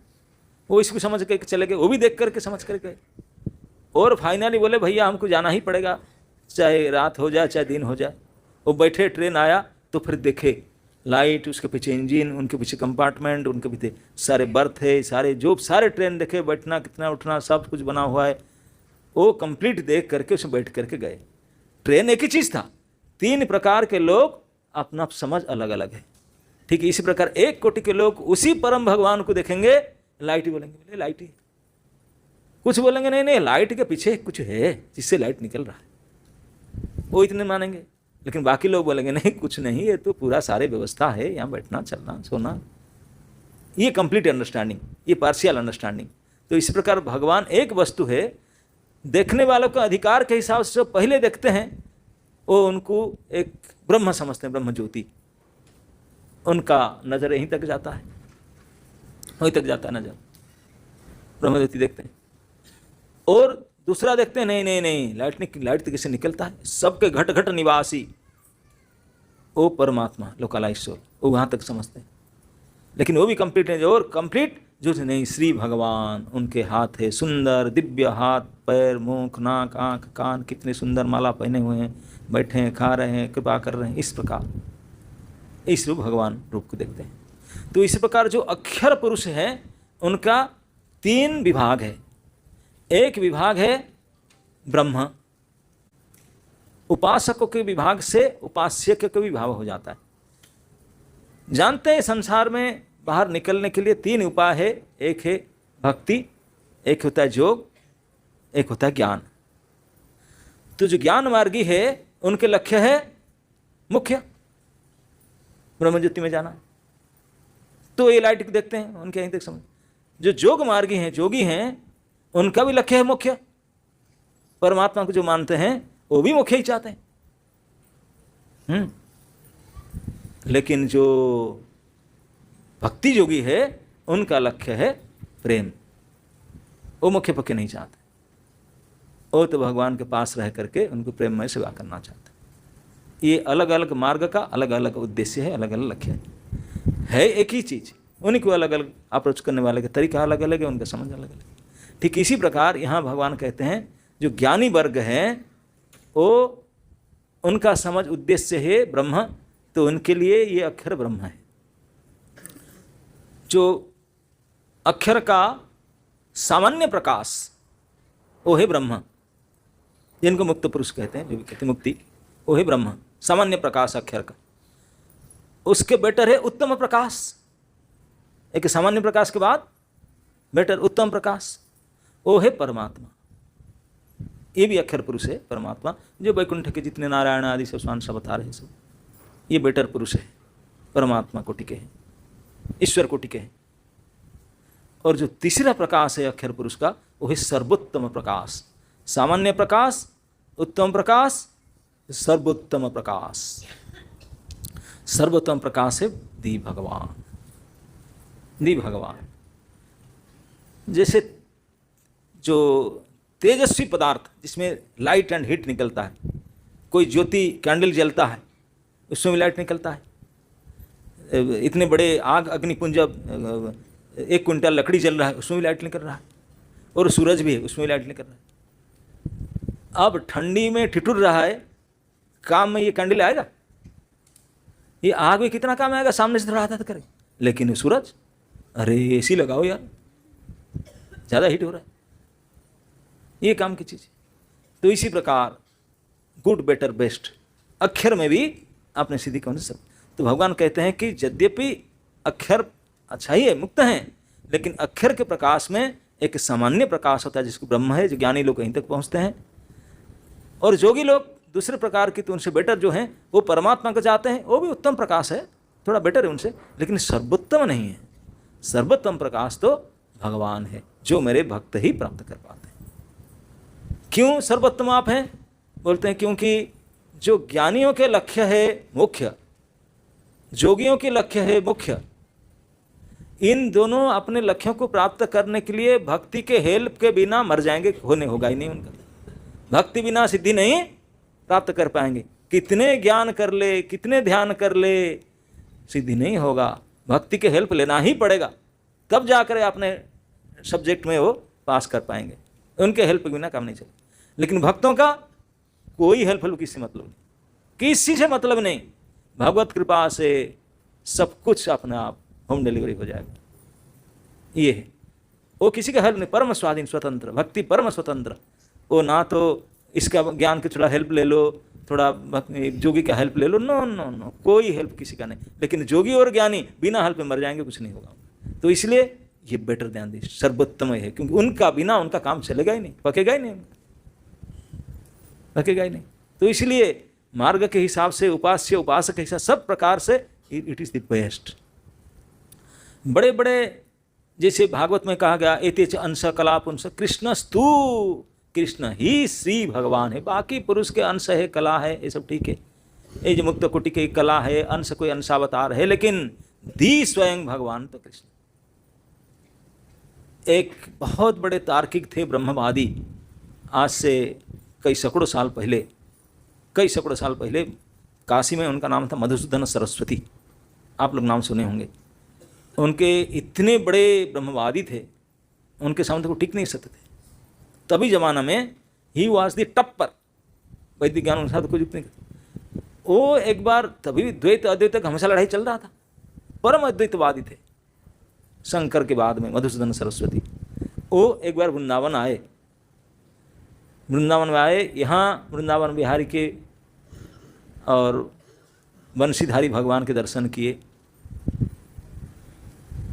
वो इसको समझ के चले गए, वो भी देख करके समझ कर गए। और फाइनली बोले भैया हमको जाना ही पड़ेगा, चाहे रात हो जाए चाहे दिन हो जाए। वो बैठे, ट्रेन आया तो फिर देखे लाइट, उसके पीछे इंजन, उनके पीछे कंपार्टमेंट, उनके पीछे सारे बर्थ है, सारे ट्रेन देखे, बैठना कितना उठना सब कुछ बना हुआ है, वो कंप्लीट देख करके उसमें बैठ करके गए। ट्रेन एक ही चीज़ था, 3 प्रकार के लोग, अपना समझ अलग अलग है। ठीक है, इसी प्रकार 1 कोटि के लोग उसी परम भगवान को देखेंगे, लाइट ही बोलेंगे, लाइट ही। कुछ बोलेंगे नहीं नहीं लाइट के पीछे कुछ है जिससे लाइट निकल रहा है, वो इतने मानेंगे। लेकिन बाकी लोग बोलेंगे नहीं कुछ नहीं, ये तो पूरा सारे व्यवस्था है, यहाँ बैठना चलना सोना। ये कंप्लीट अंडरस्टैंडिंग, ये पार्शियल अंडरस्टैंडिंग। तो इसी प्रकार भगवान एक वस्तु है, देखने वालों का अधिकार के हिसाब से जो पहले देखते हैं वो उनको एक ब्रह्म समझते हैं, ब्रह्म ज्योति, उनका नजर यहीं तक जाता है, वहीं तक जाता है नजर, ब्रह्म ज्योति देखते हैं। और दूसरा देखते हैं नहीं नहीं नहीं लाइट तो किसे निकलता है, सबके घट घट निवासी वो परमात्मा लोकालाईश्वर, वो वहाँ तक समझते हैं। लेकिन वो भी कंप्लीट है, और कंप्लीट जो नहीं, श्री भगवान, उनके हाथ है सुंदर दिव्य, हाथ पैर मुख नाक आँख कान, कितने सुंदर माला पहने हुए हैं, बैठे हैं, खा रहे हैं, कृपा कर रहे हैं, इस प्रकार इस रूप भगवान रूप को देखते हैं। तो इस प्रकार जो अक्षर पुरुष हैं उनका 3 विभाग है। एक विभाग है ब्रह्म, उपासकों के विभाग से उपास्य का विभाग हो जाता है। जानते हैं संसार में बाहर निकलने के लिए 3 उपाय है, एक है भक्ति, एक होता है योग, एक होता है ज्ञान। तो जो ज्ञान मार्गी है उनके लक्ष्य है मुख्य ब्रह्म ज्योति में जाना, तो ये लाइट देखते हैं, उनके यहीं तक समझ। जो योग मार्गी हैं, जोगी हैं, उनका भी लक्ष्य है मुख्य, परमात्मा को जो मानते हैं वो भी मुख्य ही चाहते हैं। लेकिन जो भक्ति योगी है उनका लक्ष्य है प्रेम, वो मुख्य पक्के नहीं चाहते, वो तो भगवान के पास रह करके उनको प्रेम में सेवा करना चाहते हैं। ये अलग अलग मार्ग का अलग अलग उद्देश्य है, अलग अलग लक्ष्य है एक ही चीज़, उन्हीं को अलग अलग अप्रोच करने वाले का तरीका अलग अलग है, उनका समझ अलग अलग है। ठीक इसी प्रकार यहाँ भगवान कहते हैं जो ज्ञानी वर्ग हैं वो उनका समझ उद्देश्य है ब्रह्म, तो उनके लिए ये अक्षर ब्रह्म है। जो अक्षर का सामान्य प्रकाश वो है ब्रह्म, जिनको मुक्त पुरुष कहते हैं, जो भी कहते हैं मुक्ति, वो है ब्रह्म, सामान्य प्रकाश अक्षर का। उसके बेटर है उत्तम प्रकाश, एक सामान्य प्रकाश के बाद बेटर उत्तम प्रकाश, वो है परमात्मा। ये भी अक्षर पुरुष है परमात्मा, जो वैकुंठ के जितने नारायण आदि सब स्वान सब अवतार है सब, ये बेटर पुरुष है, परमात्मा कोटि के हैं, ईश्वर कोटि के हैं। और जो तीसरा प्रकाश है अक्षर पुरुष का, वो है सर्वोत्तम प्रकाश। सामान्य प्रकाश, उत्तम प्रकाश, सर्वोत्तम प्रकाश। सर्वोत्तम प्रकाश है दी भगवान, दी भगवान। जैसे जो तेजस्वी पदार्थ जिसमें लाइट एंड हीट निकलता है, कोई ज्योति कैंडल जलता है उसमें भी लाइट निकलता है, इतने बड़े आग अग्निपुंज 1 क्विंटल लकड़ी जल रहा है उसमें भी लाइट निकल रहा है, और सूरज भी है उसमें भी लाइट निकल रहा है। अब ठंडी में ठिठुर रहा है, काम में ये कैंडल आएगा? ये आग में कितना काम आएगा, सामने से रहा था करे, लेकिन सूरज, अरे एसी लगाओ यार, ज़्यादा हीट हो रहा है, ये काम की चीज़। तो इसी प्रकार गुड बेटर बेस्ट अक्षर में भी आपने सीधी कौन सब। तो भगवान कहते हैं कि यद्यपि अक्षर अच्छा ही है, मुक्त हैं, लेकिन अक्षर के प्रकाश में एक सामान्य प्रकाश होता है जिसको ब्रह्म है, जो ज्ञानी लोग कहीं तक पहुँचते हैं, और जोगी लोग दूसरे प्रकार की तो उनसे बेटर जो हैं वो परमात्मा को चाहते हैं, वो भी उत्तम प्रकाश है, थोड़ा बेटर है उनसे, लेकिन सर्वोत्तम नहीं है। सर्वोत्तम प्रकाश तो भगवान है, जो मेरे भक्त ही प्राप्त कर पाते हैं। क्यों सर्वोत्तम आप हैं? बोलते हैं क्योंकि जो ज्ञानियों के लक्ष्य है मुख्य, जोगियों के लक्ष्य है मुख्य, इन दोनों अपने लक्ष्यों को प्राप्त करने के लिए भक्ति के हेल्प के बिना मर जाएंगे, होने होगा ही नहीं उनका। भक्ति बिना सिद्धि नहीं प्राप्त कर पाएंगे, कितने ज्ञान कर ले, कितने ध्यान कर ले, सिद्धि नहीं होगा। भक्ति के हेल्प लेना ही पड़ेगा, तब जाकर अपने सब्जेक्ट में वो पास कर पाएंगे, उनके हेल्प के बिना काम नहीं चले। लेकिन भक्तों का कोई हेल्प किसी मतलब नहीं, किसी से मतलब नहीं, भगवत कृपा से सब कुछ अपने आप होम डिलीवरी हो जाएगा। ये है, वो किसी का हेल्प नहीं, परम स्वाधीन स्वतंत्र भक्ति, परम स्वतंत्र। वो ना तो इसका ज्ञान के थोड़ा हेल्प ले लो, थोड़ा जोगी का हेल्प ले लो, नो नो नो, कोई हेल्प किसी का नहीं। लेकिन जोगी और ज्ञानी बिना हेल्प में मर जाएंगे, कुछ नहीं होगा। तो इसलिए ये बेटर ध्यान दी, सर्वोत्तम है, क्योंकि उनका बिना उनका काम चलेगा ही नहीं, पकेगा ही नहीं, पकेगा ही नहीं। तो इसलिए मार्ग के हिसाब से, उपास्य उपासक के हिसाब, सब प्रकार से इट इज द बेस्ट। बड़े बड़े जैसे भागवत में कहा गया, एतेच अंश कला पुंस कृष्णस्तु, कृष्ण ही श्री भगवान है, बाकी पुरुष के अंश है, कला है, ये सब ठीक है, ये जो मुक्त कोटि की कला है, अंश कोई अंशावतार है, लेकिन दी स्वयं भगवान तो कृष्ण। एक बहुत बड़े तार्किक थे ब्रह्मवादी, आज से कई सैकड़ों साल पहले काशी में, उनका नाम था मधुसूदन सरस्वती, आप लोग नाम सुने होंगे। उनके इतने बड़े ब्रह्मवादी थे, उनके सामने को टिक नहीं सकते थे। तभी जमाना में ही वाज द टप्पर, वैदिक ज्ञान अनुसार तो कुछ नहीं। वो एक बार, तभी द्वैत अद्वैत का हमेशा लड़ाई चल रहा था, परम अद्वैतवादी थे। शंकर के बाद में मधुसूदन सरस्वती, वो एक बार वृंदावन आए, वृंदावन में आए, यहाँ वृंदावन बिहारी के और बंशीधारी भगवान के दर्शन किए,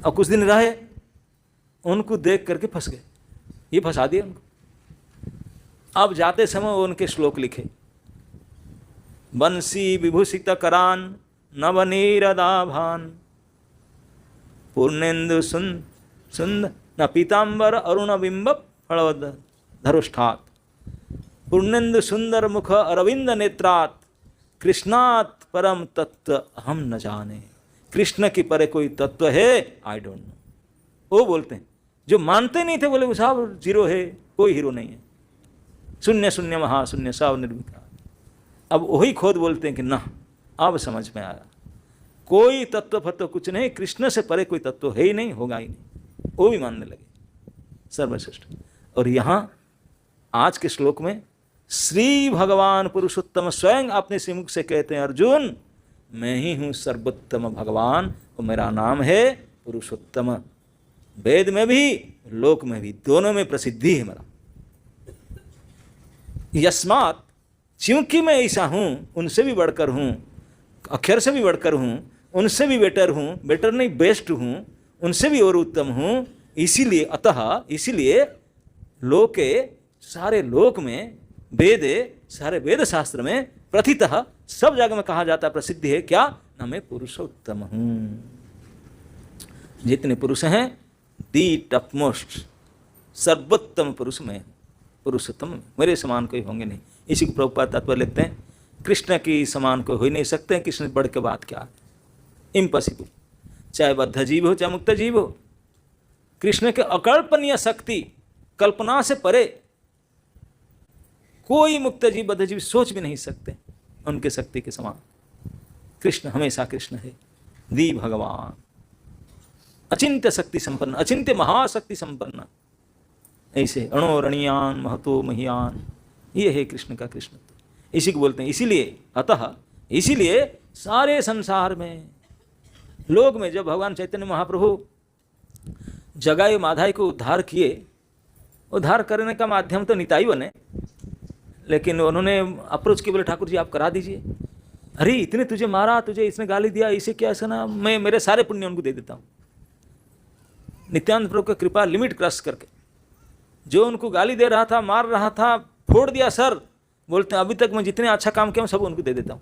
और कुछ दिन रहे, उनको देख करके फंस गए, ये फंसा दिया उनको। अब जाते समय वो उनके श्लोक लिखे, बंसी विभूषित करान नवनीरदाभान पूर्णेन्दु सुंद न पीताम्बर अरुण बिंब फलवद धरुष्ठात पूर्णेन्दु सुंदर मुख अरविंद नेत्रात कृष्णात परम तत्व हम न जाने। कृष्ण की परे कोई तत्व है, आई डोंट नो। वो बोलते हैं, जो मानते नहीं थे बोले साहब जीरो है, कोई हीरो नहीं है, शून्य शून्य महाशून्य सब निर्विकार। अब वही खुद बोलते हैं कि ना, अब समझ में आया, कोई तत्व फत्व कुछ नहीं, कृष्ण से परे कोई तत्व है ही नहीं, होगा ही नहीं, वो भी मानने लगे सर्वश्रेष्ठ। और यहाँ आज के श्लोक में श्री भगवान पुरुषोत्तम स्वयं अपने श्रीमुख से कहते हैं, अर्जुन मैं ही हूँ सर्वोत्तम भगवान, और मेरा नाम है पुरुषोत्तम। वेद में भी लोक में भी, दोनों में प्रसिद्धि है मेरा। यस्मात्, क्योंकि मैं ऐसा हूँ, उनसे भी बढ़कर हूँ, अक्षर से भी बढ़कर हूँ, उनसे भी बेटर हूँ, बेटर नहीं बेस्ट हूँ, उनसे भी और उत्तम हूँ। इसीलिए, अतः इसीलिए लोके, सारे लोक में वेदे, सारे वेद शास्त्र में प्रथितः सब जगह में कहा जाता है, प्रसिद्ध है क्या, न मैं पुरुषोत्तम हूं। जितने पुरुष हैं, दी टॉपमोस्ट, सर्वोत्तम पुरुष में, पुरुषोत्तम, मेरे समान कोई होंगे नहीं। इसी को प्रभुपाद तात्पर्य लिखते हैं, कृष्ण की समान कोई हो ही नहीं सकते, कृष्ण बढ़ के बात क्या, इम्पॉसिबल। चाहे बद्ध जीव हो चाहे मुक्त जीव हो, कृष्ण के अकल्पनीय शक्ति, कल्पना से परे कोई मुक्त जीव बद्ध जीव सोच भी नहीं सकते उनके शक्ति के समान। कृष्ण हमेशा कृष्ण है, दी भगवान, अचिंत्य शक्ति संपन्न, अचिंत्य महाशक्ति संपन्न, ऐसे अणोरणीयान महतो महियान, ये है कृष्ण का कृष्ण। इसी को बोलते हैं। इसीलिए अतः इसीलिए सारे संसार में, लोक में, जब भगवान चैतन्य महाप्रभु जगाई माधाई को उद्धार किए, उद्धार करने का माध्यम तो निताई बने, लेकिन उन्होंने अप्रोच किए, बोले ठाकुर जी आप करा दीजिए। अरे इतने तुझे मारा, तुझे इसने गाली दिया, इसे क्या, ऐसा ना, मैं मेरे सारे पुण्य उनको दे देता हूँ। नित्यानंद प्रभु की कृपा लिमिट क्रॉस करके, जो उनको गाली दे रहा था, मार रहा था, फोड़ दिया सर, बोलते हैं अभी तक मैं जितने अच्छा काम किया मैं सब उनको दे देता हूँ,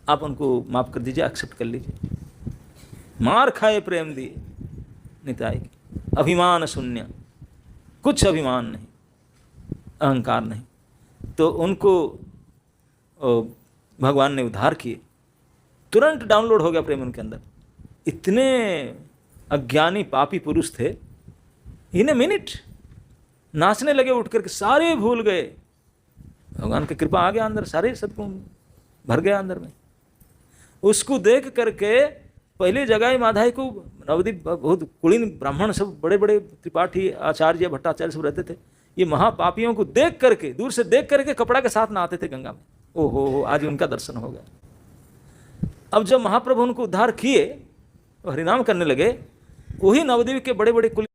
आप उनको माफ़ कर दीजिए, एक्सेप्ट कर लीजिए। मार खाए प्रेम दिए निताई की, अभिमान शून्य, कुछ अभिमान नहीं, अहंकार नहीं, तो उनको भगवान ने उद्धार किए। तुरंत डाउनलोड हो गया प्रेम उनके अंदर। इतने अज्ञानी पापी पुरुष थे, इन ए मिनट नाचने लगे उठ करके, सारे भूल गए। भगवान की कृपा आ गया अंदर, सारे सदगुण भर गया अंदर में। उसको देख करके पहले जगाई माधाई को, नवदीप बहुत कुलीन ब्राह्मण सब, बड़े बड़े त्रिपाठी आचार्य भट्टाचार्य सब रहते थे, ये महापापियों को देख करके, दूर से देख करके कपड़ा के साथ नहाते थे गंगा में। ओहो, आज उनका दर्शन हो गया। अब जब महाप्रभु उनको उद्धार किए, हरिनाम करने लगे, वही नवदीप के बड़े बड़े कुलीन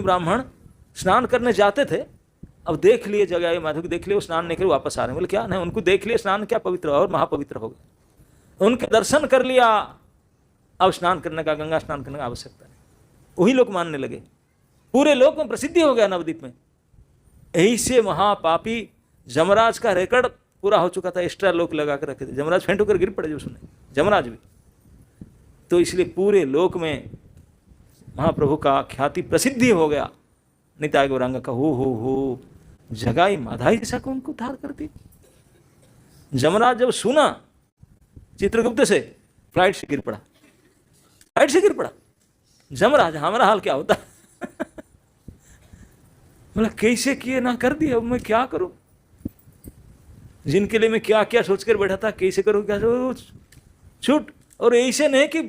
ब्राह्मण स्नान करने जाते थे। अब देख लिए जगाई माधव को, देख लिए वो स्नान नहीं करे, वापस आ रहे हैं। बोले क्या नहीं, उनको देख लिए स्नान क्या पवित्र और महापवित्र हो गए, उनके दर्शन कर लिया, अब स्नान करने का, गंगा स्नान करने का आवश्यकता नहीं। वही लोग मानने लगे, पूरे लोक में प्रसिद्धि हो गया नवदीप में। यही से महापापी जमराज का रिकॉर्ड पूरा हो चुका था, एक्स्ट्रा लोक लगा कर रखे थे, जमराज फेंट होकर गिर पड़े जो उसने, जमराज भी। तो इसलिए पूरे लोक में महाप्रभु का ख्याति प्रसिद्धि हो गया। निताई गौरांग का हो जगाई माधाई जैसा को उनको उद्धार कर दी। जमराज जब सुना चित्रगुप्त से, फ्लाइट से गिर पड़ा, फ्लाइट से गिर पड़ा। जमराज हमारा हाल क्या होता मतलब कैसे किए ना कर दिए, अब मैं क्या करूं, जिनके लिए मैं क्या क्या सोच कर बैठा था, कैसे करूं, क्या छूट। और ऐसे नहीं कि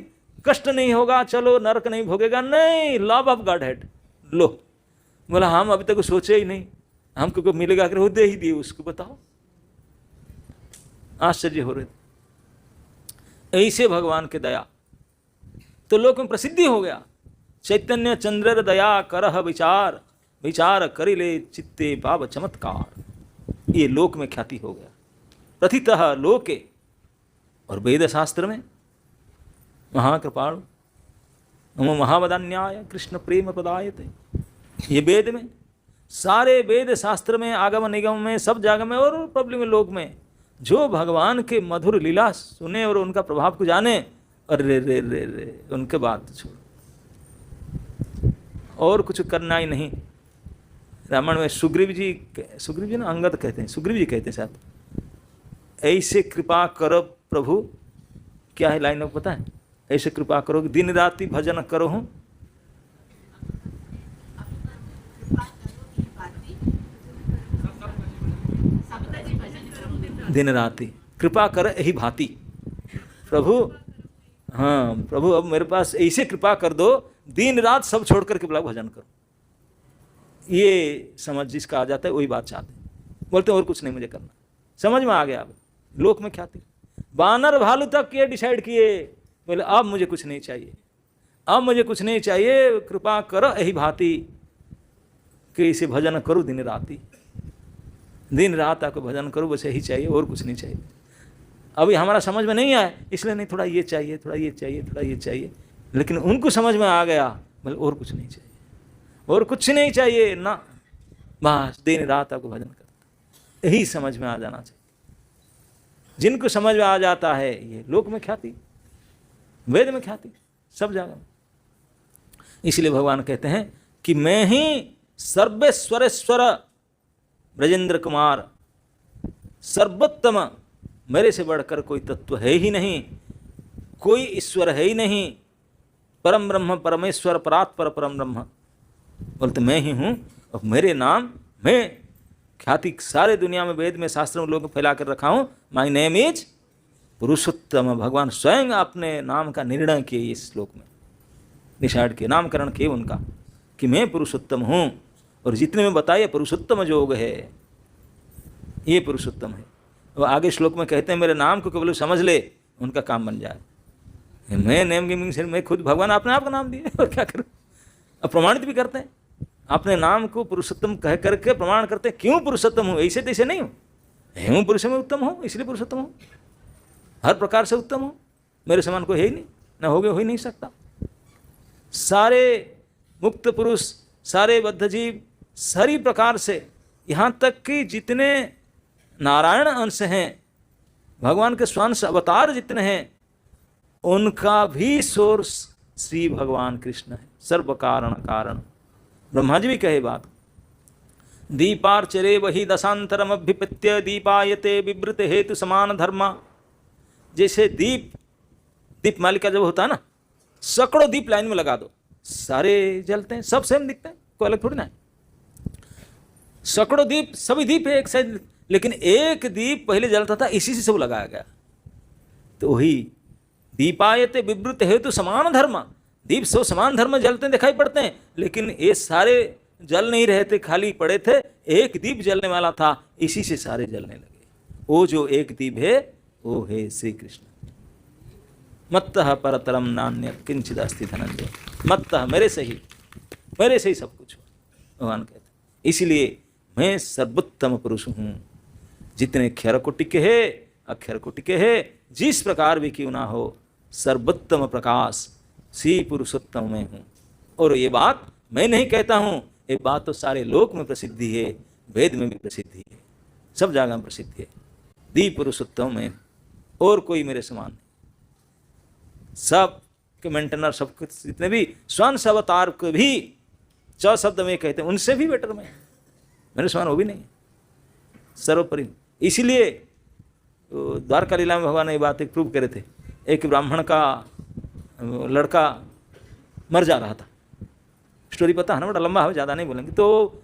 कष्ट नहीं होगा, चलो नरक नहीं भोगेगा, नहीं, लव ऑफ गॉड हेड लो। बोला हम अभी तक सोचे ही नहीं, हमको मिलेगा कर, वो दे ही दिए उसको, बताओ। आश्चर्य हो रहे थे। ऐसे भगवान के दया तो लोक में प्रसिद्धि हो गया। चैतन्य चंद्र दया करह विचार, विचार करिले चित्ते पाव चमत्कार, ये लोक में ख्याति हो गया। प्रथितः लोके, और वेद शास्त्र में महाकृपाणु नमो महावदान्याय कृष्ण प्रेम पदायते, ये वेद में, सारे वेद शास्त्र में, आगम निगम में, सब जगह में, और पब्लिक में, लोक में, जो भगवान के मधुर लीला सुने और उनका प्रभाव को जाने, अरे रे रे रे उनके बाद छोड़ो, और कुछ करना ही नहीं। रामायण में सुग्रीव जी ना, अंगद कहते हैं, सुग्रीव जी कहते हैं साथ, ऐसे कृपा करो प्रभु, क्या है लाइन पता है, ऐसे कृपा करो कि दिन राति भजन करो हूँ, दिन राति कृपा कर यही भांति। प्रभु, हाँ प्रभु अब मेरे पास ऐसे कृपा कर दो, दिन रात सब छोड़ करके बोला भजन करो। ये समझ जिसका आ जाता है वही बात चाहते हैं, बोलते हैं और कुछ नहीं मुझे करना। समझ में आ गया, अब लोक में ख्याति। बानर भालू तक ये डिसाइड किए, बोले अब मुझे कुछ नहीं चाहिए, अब मुझे कुछ नहीं चाहिए, कृपा करो यही भांति कि इसे भजन करो दिन राति, दिन रात आपको भजन करो, बस यही चाहिए, और कुछ नहीं चाहिए। अभी हमारा समझ में नहीं आया, इसलिए नहीं, थोड़ा ये चाहिए, थोड़ा ये चाहिए, थोड़ा ये चाहिए। लेकिन उनको समझ में आ गया, बोले और कुछ नहीं चाहिए, और कुछ नहीं चाहिए ना, बस दिन रात आपको भजन करता। यही समझ में आ जाना चाहिए। जिनको समझ में आ जाता है, ये लोक में ख्याति, वेद में ख्याति, सब जगह। इसलिए भगवान कहते हैं कि मैं ही सर्वेश्वरेश्वर ब्रजेंद्र कुमार, सर्वोत्तम, मेरे से बढ़कर कोई तत्व है ही नहीं, कोई ईश्वर है ही नहीं, परम ब्रह्म परमेश्वर परात्पर परम ब्रह्म, बोलते मैं ही हूँ। और मेरे नाम, मैं ख्याति सारे दुनिया में, वेद में, शास्त्र में लोगों को फैला कर रखा हूँ। माय नेम इज पुरुषोत्तम। भगवान स्वयं अपने नाम का निर्णय किए इस श्लोक में, डिसाइड किए, नामकरण किए उनका कि मैं पुरुषोत्तम हूँ। और जितने में बताइए पुरुषोत्तम योग है, ये पुरुषोत्तम है। वो आगे श्लोक में कहते हैं मेरे नाम को केवल समझ ले, उनका काम बन जाए। मैं नेम गेमिंग से, मैं खुद भगवान अपने आप का नाम दिए, और क्या करूँ। अब प्रमाणित भी करते हैं, अपने नाम को पुरुषोत्तम कह करके प्रमाण करते हैं। क्यों पुरुषोत्तम हूँ, ऐसे तैसे नहीं हूँ, पुरुष में उत्तम हूँ, इसलिए पुरुषोत्तम हूँ, हर प्रकार से उत्तम हूँ, मेरे समान कोई है ही नहीं, ना हो गया, हो ही नहीं सकता। सारे मुक्त पुरुष, सारे बद्ध जीव, सारी प्रकार से, यहाँ तक कि जितने नारायण अंश हैं, भगवान के स्वांश अवतार जितने हैं, उनका भी सोर्स श्री भगवान कृष्ण है, सर्व कारण कारण। ब्रह्मा जी भी कहे बात, दीपार्चरे वही दशांतरम अभ्युपत्य दीपायते विवृत हेतु समान धर्मा। जैसे दीप मालिका जब होता है ना, सैकड़ों दीप लाइन में लगा दो, सारे जलते हैं, सब सेम दिखते हैं, कोई अलग थोड़ी ना है। सैकड़ों दीप, सभी दीप है एक साइड, लेकिन एक दीप पहले जलता था, इसी से सब लगाया गया। तो वही दीपायते विवृत हेतु समान धर्म, दीप सब समान धर्म जलते दिखाई पड़ते हैं, लेकिन ये सारे जल नहीं रहे थे, खाली पड़े थे। एक दीप जलने वाला था, इसी से सारे जलने लगे। वो जो एक दीप है वो है श्री कृष्ण। मत्तः परतरम नान्य किंचिद अस्ति धनंजय। मत्तः, मेरे से ही सब कुछ भगवान कहते हैं। इसलिए मैं सर्वोत्तम पुरुष हूँ। जितने क्षर कोटि के है, अक्षर कोटि के है, जिस प्रकार भी क्यों ना हो, सर्वोत्तम प्रकाश श्री पुरुषोत्तम में हूँ। और ये बात मैं नहीं कहता हूँ, ये बात तो सारे लोक में प्रसिद्धि है, वेद में भी प्रसिद्धि है, सब जगह प्रसिद्धि है। दी पुरुषोत्तम में और कोई मेरे समान नहीं। सब के मेंटेनर, सब जितने भी स्वंश अवतार को भी 4 शब्द में कहते हैं, उनसे भी बेटर मैं, मेरे समान वो भी नहीं, सर्वोपरि। इसीलिए द्वारका लीला में भगवान ने ये बात एक प्रूव करे थे। एक ब्राह्मण का लड़का मर जा रहा था, स्टोरी पता है ना, बड़ा लंबा है, ज़्यादा नहीं बोलेंगे। तो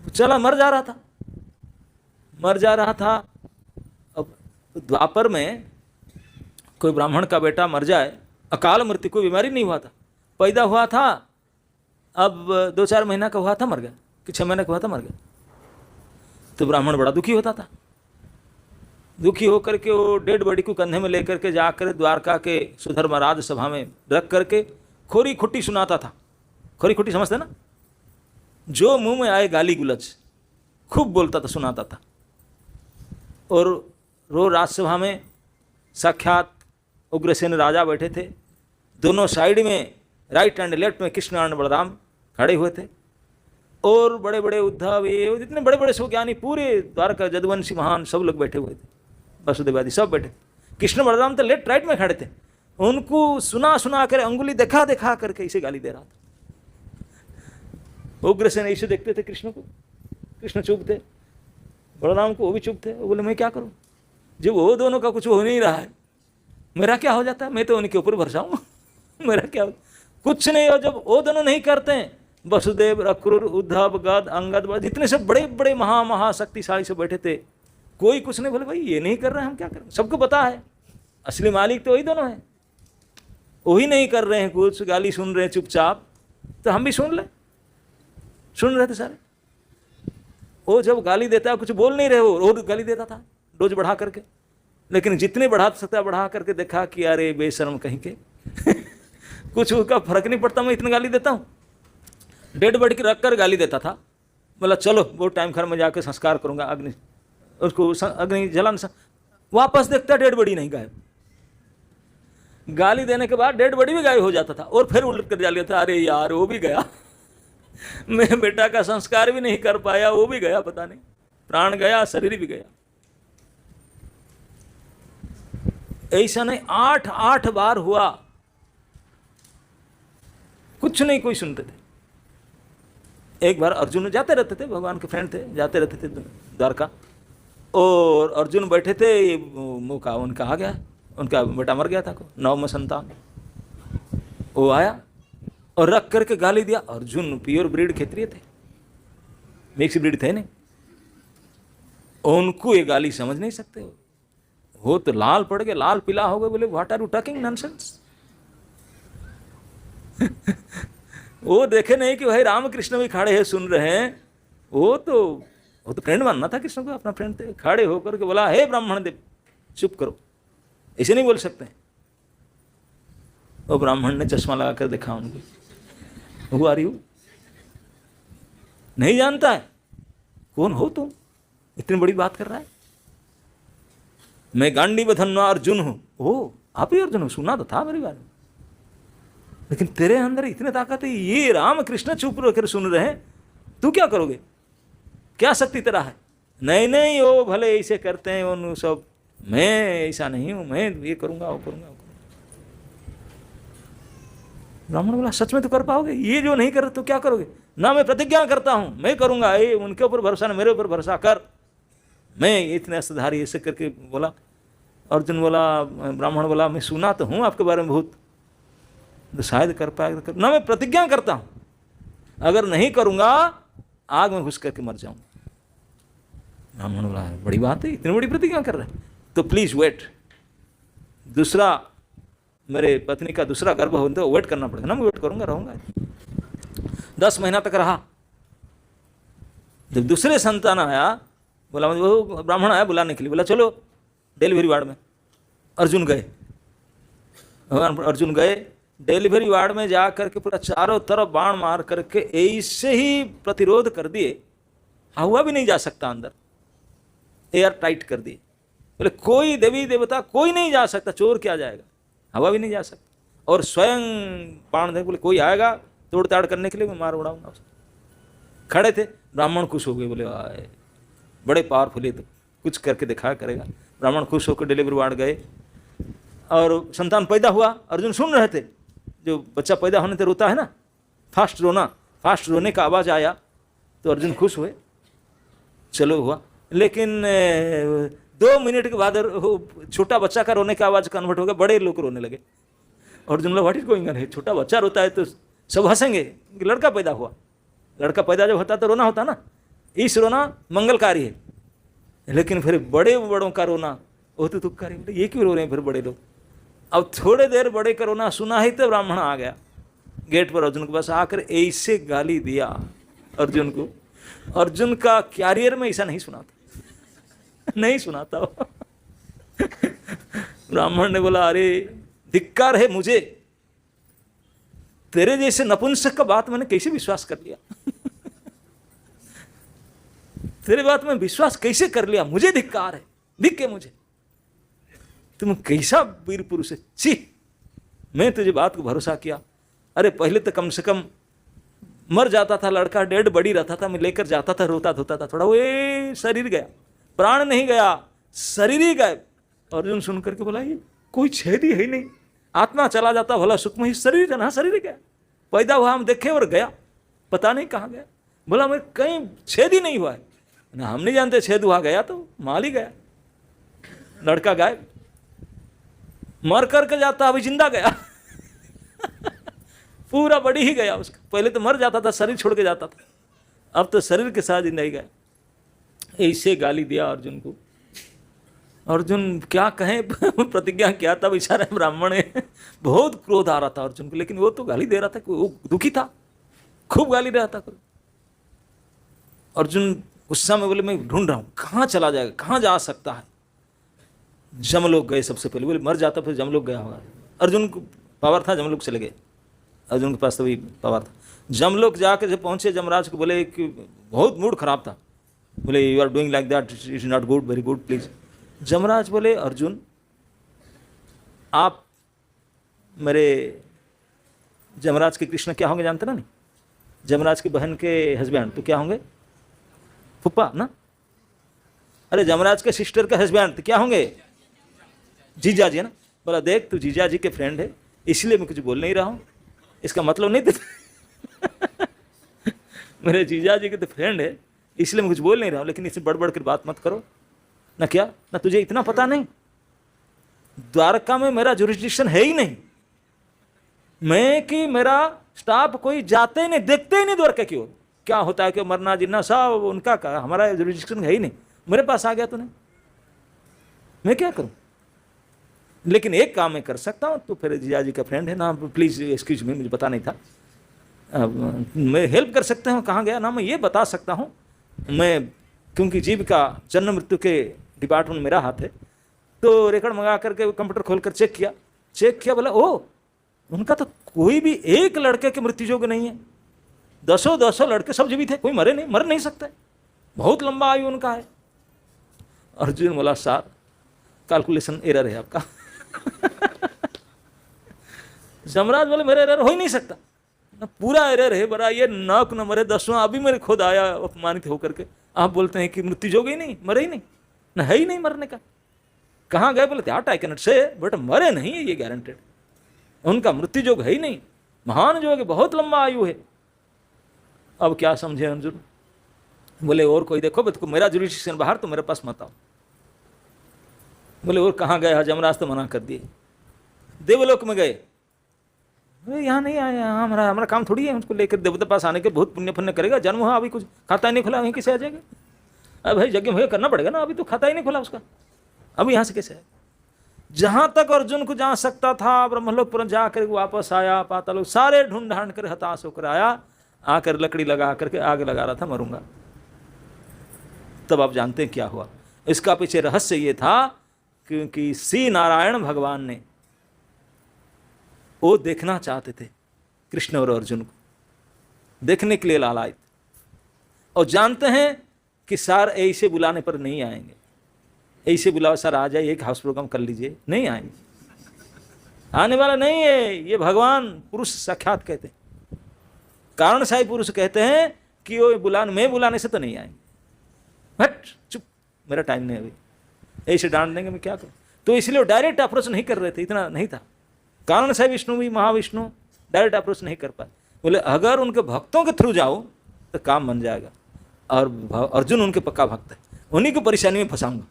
चला, मर जा रहा था। अब द्वापर में कोई ब्राह्मण का बेटा मर जाए, अकाल मृत्यु, कोई बीमारी नहीं हुआ था, पैदा हुआ था, अब 2-4 महीना का हुआ था, मर गया, कि 6 महीने का हुआ था, मर गया। तो ब्राह्मण बड़ा दुखी होता था। दुखी होकर के वो डेड बॉडी को कंधे में लेकर के जाकर द्वारका के सुधर्मराज सभा में रख करके खोरी खुट्टी सुनाता था। खोरी खुट्टी समझते ना, जो मुंह में आए गाली गुलज खूब बोलता था, सुनाता था। और रोज राजसभा में साक्षात उग्रसेन राजा बैठे थे, दोनों साइड में राइट एंड लेफ्ट में कृष्ण और बलराम खड़े हुए थे, और बड़े बड़े उद्धव, ये जितने बड़े बड़े सुज्ञानी, पूरे द्वारका जदुवंशी महान सब लोग बैठे हुए थे, वसुदेव आदि सब बैठे। कृष्ण बलराम तो लेफ्ट राइट में खड़े थे, उनको सुना कर अंगुली देखा करके इसे गाली दे रहा था। उग्रसेन ऐसे देखते थे कृष्ण को, कृष्ण चुप थे, बलराम को वो भी चुप थे। वो बोले मैं क्या करूं, जब वो दोनों का कुछ हो नहीं रहा है, मेरा क्या हो जाता है, मैं तो उनके ऊपर भरोसा हूं, मेरा क्या कुछ नहीं हो। जब वो दोनों नहीं करते हैं, वसुदेव, अक्रूर, उद्धव, गद, अंगद, जितने सब बड़े बड़े महाशक्तिशाली से बैठे थे, कोई कुछ नहीं बोले भाई ये नहीं कर रहे हैं, हम क्या करें। सबको पता है असली मालिक तो वही दोनों हैं, वही नहीं कर रहे हैं कुछ, गाली सुन रहे हैं चुपचाप, तो हम भी सुन रहे थे सारे। वो जब गाली देता है, कुछ बोल नहीं रहे, वो रोज गाली देता था, डोज बढ़ा करके। लेकिन जितने बढ़ा सकता बढ़ा करके देखा कि अरे बेशर्म कहीं के कुछ उसका फर्क नहीं पड़ता, मैं इतनी गाली देता हूँ। डेड बॉडी रख कर गाली देता था, बोला चलो वो टाइम घर में जाकर संस्कार करूँगा, अग्नि उसको अग्नि जलन वापस देखता डेड बॉडी नहीं गायब। गाली देने के बाद डेड बॉडी भी गायब हो जाता था और फिर उलट कर जा लिया था, अरे यार वो भी गया, मैं बेटा का संस्कार भी नहीं कर पाया, वो भी गया, पता नहीं प्राण गया शरीर भी गया। ऐसा नहीं, 8 बार हुआ, कुछ नहीं कोई सुनते थे। एक बार अर्जुन जाते रहते थे, भगवान के फ्रेंड थे, जाते रहते थे द्वारका, और अर्जुन बैठे थे, मौका उनका आ गया, उनका बेटा मर गया था, 9वां संतान। वो आया और रख करके गाली दिया। अर्जुन प्योर ब्रीड क्षेत्रीय थे, मिक्स ब्रीड थे नहीं, उनको ये गाली समझ नहीं सकते हो। वो तो लाल पड़ गए, लाल पीला हो गए, बोले what are you talking nonsense. वो देखे नहीं कि भाई रामकृष्ण भी खड़े हैं सुन रहे हैं। वो तो फ्रेंड मानना था कृष्ण को, अपना फ्रेंड थे। खड़े होकर के बोला, हे ब्राह्मण देव चुप करो, ऐसे नहीं बोल सकते। वो ब्राह्मण ने चश्मा लगा कर देखा उनको, हु आर यू, नहीं जानता है, कौन हो तुम, इतनी बड़ी बात कर रहा है। मैं गांडीव धन्वा अर्जुन हूं। ओ आप ही अर्जुन हो, सुना तो था मेरी बात, लेकिन तेरे अंदर इतने ताकत है, ये रामकृष्ण चुप रह कर सुन रहे हैं, तू क्या करोगे, क्या शक्ति तेरा है। नहीं नहीं वो भले ऐसे करते हैं उन सब, मैं ऐसा नहीं हूं, मैं ये करूंगा वो करूंगा। ब्राह्मण बोला, सच में तो कर पाओगे, ये जो नहीं कर तो क्या करोगे। ना मैं प्रतिज्ञा करता हूं मैं करूंगा, ये उनके ऊपर भरोसा नहीं, मेरे ऊपर भरोसा कर, मैं इतने अस्त्रधारी, ऐसे करके बोला। अर्जुन बोला, ब्राह्मण बोला, मैं सुना तो हूं आपके बारे में बहुत, तो शायद कर पाएगा। ना मैं प्रतिज्ञा करता हूं, अगर नहीं करूंगा आग में घुस करके मर जाऊंगा। ब्राह्मण बोला, बड़ी बात है, इतनी बड़ी प्रतिज्ञा कर रहे हैं, तो प्लीज वेट, दूसरा मेरे पत्नी का दूसरा गर्भ हो तो वेट करना पड़ेगा। ना मैं वेट करूंगा, रहूंगा। 10 महीना तक रहा। जब दूसरे संतान आया, बोला, वो ब्राह्मण आया बुलाने के लिए, बोला चलो डिलीवरी वार्ड में। अर्जुन गए, भगवान अर्जुन गए डिलीवरी वार्ड में, जा करके पूरा चारों तरफ बाण मार करके ऐसे ही प्रतिरोध कर दिए, हवा भी नहीं जा सकता अंदर, एयर टाइट कर दिए। बोले कोई देवी देवता कोई नहीं जा सकता, चोर क्या जाएगा, हवा भी नहीं जा सकता। और स्वयं बाण दे, बोले कोई आएगा तोड़ ताड़ करने के लिए, मैं मार उड़ाऊंगा उसको। खड़े थे, ब्राह्मण खुश हो गए, बोले आए बड़े पावरफुल है, तो कुछ करके दिखाया करेगा। ब्राह्मण खुश होकर डिलीवरी वार्ड गए और संतान पैदा हुआ। अर्जुन सुन रहे थे, जो बच्चा पैदा होने से रोता है ना, फास्ट रोना, फास्ट रोने का आवाज़ आया तो अर्जुन खुश हुए, चलो हुआ। लेकिन 2 मिनट के बाद छोटा बच्चा का रोने का आवाज़ कन्वर्ट हो गया, बड़े लोग रोने लगे। अर्जुन बोला, व्हाट इज गोइंग ऑन, छोटा बच्चा रोता है तो सब हंसेंगे, लड़का पैदा हुआ, लड़का पैदा जब होता तो रोना होता ना, इस रोना मंगलकारी है, लेकिन फिर बड़े बड़ों का रोना वो तो दुखकारी, ये क्यों रो रहे हैं फिर बड़े लोग। अब थोड़े देर बड़े का रोना सुना ही तो ब्राह्मण आ गया गेट पर, अर्जुन के पास आकर ऐसे गाली दिया अर्जुन को। अर्जुन का कैरियर में ऐसा नहीं सुना था, नहीं सुना था। ब्राह्मण ने बोला, अरे धिक्कार है मुझे, तेरे जैसे नपुंसक का बात मैंने कैसे विश्वास कर लिया। तेरे बात में विश्वास कैसे कर लिया, मुझे धिक्कार है, धिक्के मुझे, तुम कैसा वीर पुरुष है, छी, मैं तुझे बात को भरोसा किया। अरे पहले तो कम से कम मर जाता था लड़का, डेड बड़ी रहता था, मैं लेकर जाता था, रोता धोता था, थोड़ा वो शरीर गया, प्राण नहीं गया, शरीर ही गया। अर्जुन सुन करके बोला, ये कोई छेद ही है नहीं, आत्मा चला जाता भला सुख में, ही शरीर जाना, शरीर गया, पैदा हुआ हम देखे और गया, पता नहीं कहाँ गया। बोला मैं कहीं छेद ही नहीं हुआ है ना, हम नहीं जानते छेद हुआ, गया तो माल ही गया, लड़का गायब, मर करके जाता अभी जिंदा गया। पूरा बड़ी ही गया उसका, पहले तो मर जाता था, शरीर छोड़ के जाता था, अब तो शरीर के साथ जिंदा ही गया। ऐसे गाली दिया अर्जुन को। अर्जुन क्या कहें, प्रतिज्ञा किया था बेचारा ब्राह्मण है, बहुत क्रोध आ रहा था अर्जुन को, लेकिन वो तो गाली दे रहा था, वो दुखी था, खूब गाली दे रहा था। अर्जुन गुस्सा में बोले, मैं ढूंढ रहा हूँ कहाँ चला जाएगा, कहाँ जा सकता है। जमलोक गए सबसे पहले, बोले मर जाता फिर जमलोक गया होगा। अर्जुन को पावर था, जमलोक चले गए, अर्जुन के पास तो भी पावर था। जमलोक जाकर जब पहुंचे, जमराज को बोले कि बहुत मूड खराब था, बोले you are doing like that, it is not good, very good, please Yamraj बोले अर्जुन आप मेरे, जमराज के कृष्ण क्या होंगे जानते ना? नहीं, जमराज की बहन के हस्बैंड तो क्या होंगे? फूफा ना? अरे जमराज के सिस्टर के हस्बैंड तो क्या होंगे? जीजा जी है ना। बोला देख तू जीजा जी के फ्रेंड है इसलिए मैं कुछ बोल नहीं रहा हूं, इसका मतलब नहीं मेरे जीजा जी के तो फ्रेंड है इसलिए मैं कुछ बोल नहीं रहा हूं, लेकिन इससे बढ़ बढ़ कर बात मत करो ना। क्या ना तुझे इतना पता नहीं, द्वारका में मेरा जुरिस्डिक्शन है ही नहीं, मैं कि मेरा स्टाफ कोई जाते ही नहीं, देखते ही नहीं द्वारका की ओर, क्या होता है कि मरना जिन्ना सब उनका का, हमारा जुरिस्डिक्शन है ही नहीं। मेरे पास आ गया तूने, मैं क्या करूं? लेकिन एक काम मैं कर सकता हूं, तो फिर जीजा जी का फ्रेंड है ना, प्लीज एक्सक्यूज मी, मुझे पता नहीं था, मैं हेल्प कर सकता हूं, कहाँ गया ना, मैं ये बता सकता हूं। मैं क्योंकि जीव का जन्म मृत्यु के डिपार्टमेंट मेरा हाथ है, तो रिकॉर्ड मंगा करके कंप्यूटर खोलकर चेक किया, बोला ओ उनका तो कोई भी एक लड़के के मृत्यु योग्य नहीं है, दसों लड़के सब जीवित है, कोई मर नहीं सकता, बहुत लंबा आयु उनका है। अर्जुन बोला सर कैलकुलेशन एरर है आपका जमराज बोले मेरा एरर हो ही नहीं सकता ना, पूरा एरर है, बड़ा ये नौक न मरे 10वां अभी मेरे खुद आया अपमानित होकर के, आप बोलते हैं कि मृत्यु जोग ही नहीं, मरे ही नहीं ना, है ही नहीं मरने का। कहाँ गए? बोले that I cannot say, but मरे नहीं है ये गारंटेड, उनका मृत्यु जोग है ही नहीं, महान जोग है, बहुत लंबा आयु है। अब क्या समझे अर्जुन? बोले और कोई देखो, मेरा जुरिस्डिक्शन बाहर, तो मेरे पास मत आओ। बोले और कहाँ गए? जमराज तो मना कर दिए। देवलोक में गए, यहाँ नहीं आए, यहाँ हमारा काम थोड़ी है उसको लेकर देवता पास आने के, बहुत पुण्य करेगा, जन्म हुआ अभी कुछ खाता ही नहीं खुला, वहीं कैसे आ जाएगा? अब भाई यज्ञ भैया करना पड़ेगा ना, अभी तो खाता ही नहीं खुला उसका, अभी यहाँ से कैसे आए? जहां तक अर्जुन को जा सकता था ब्रह्मलोक पर जाकर वापस आया, पातालोक सारे ढूंढ ढांड कर हताश होकर आया, आकर लकड़ी लगा करके आग लगा रहा था, मरूंगा। तब आप जानते हैं क्या हुआ? इसका पीछे रहस्य ये था क्योंकि श्री नारायण भगवान ने वो देखना चाहते थे कृष्ण और अर्जुन को, देखने के लिए लालायित, और जानते हैं कि सर ऐसे बुलाने पर नहीं आएंगे, ऐसे बुलाओ सर आ जाइए एक हाउस प्रोग्राम कर लीजिए, नहीं आएंगे, आने वाला नहीं है। ये भगवान पुरुष साक्षात कहते हैं, कारणशाही पुरुष कहते हैं कि वो मैं बुलाने से तो नहीं आएंगे, हट चुप मेरा टाइम नहीं, अभी ऐसे डांट देंगे मैं क्या करूं? तो इसलिए वो डायरेक्ट अप्रोच नहीं कर रहे थे, इतना नहीं था। कारणशाही विष्णु भी महाविष्णु डायरेक्ट अप्रोच नहीं कर पाए, बोले अगर उनके भक्तों के थ्रू जाओ तो काम बन जाएगा, और अर्जुन उनके पक्का भक्त है, उन्हीं को परेशानी में फंसाऊंगा,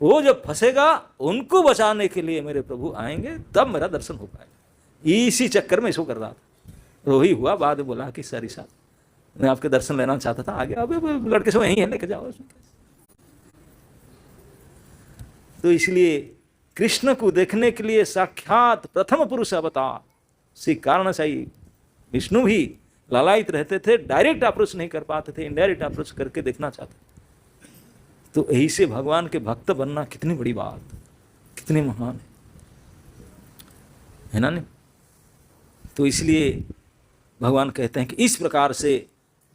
वो जब फंसेगा उनको बचाने के लिए मेरे प्रभु आएंगे, तब मेरा दर्शन हो पाएगा। इसी चक्कर में इसको कर रहा था, वही हुआ। बाद में बोला कि सर साहब मैं आपके दर्शन लेना चाहता था, आगे अब लड़के से वहीं है, लेके जाओ। तो इसलिए कृष्ण को देखने के लिए साक्षात प्रथम पुरुष अवतार श्री कारणशाही विष्णु भी लालायित रहते थे, डायरेक्ट अप्रोच नहीं कर पाते थे, इनडायरेक्ट अप्रोच करके देखना चाहते। तो यही से भगवान के भक्त बनना कितनी बड़ी बात, कितनी महान है ना नहीं? तो इसलिए भगवान कहते हैं कि इस प्रकार से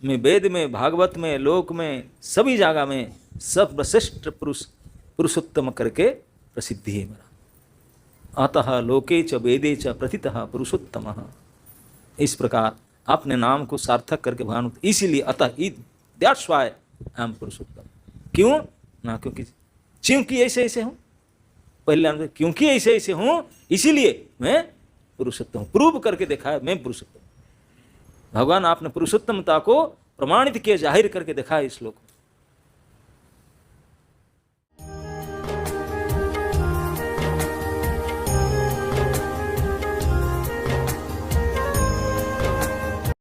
मैं वेद में, भागवत में, लोक में, सभी जगह में सर्वश्रेष्ठ पुरुषोत्तम करके प्रसिद्धि है मेरा। अतः लोके च वेदे च प्रथितः पुरुषोत्तम। इस प्रकार अपने नाम को सार्थक करके भगवान, इसीलिए अतः दैट्स व्हाई आई एम पुरुषोत्तम। क्यों ना? क्योंकि ऐसे हूँ, पहले क्योंकि ऐसे हूँ इसीलिए मैं पुरुषोत्तम हूँ। प्रूव करके देखा है मैं पुरुषोत्तम। भगवान आपने पुरुषोत्तमता को प्रमाणित किया, जाहिर करके देखा है इस श्लोक में।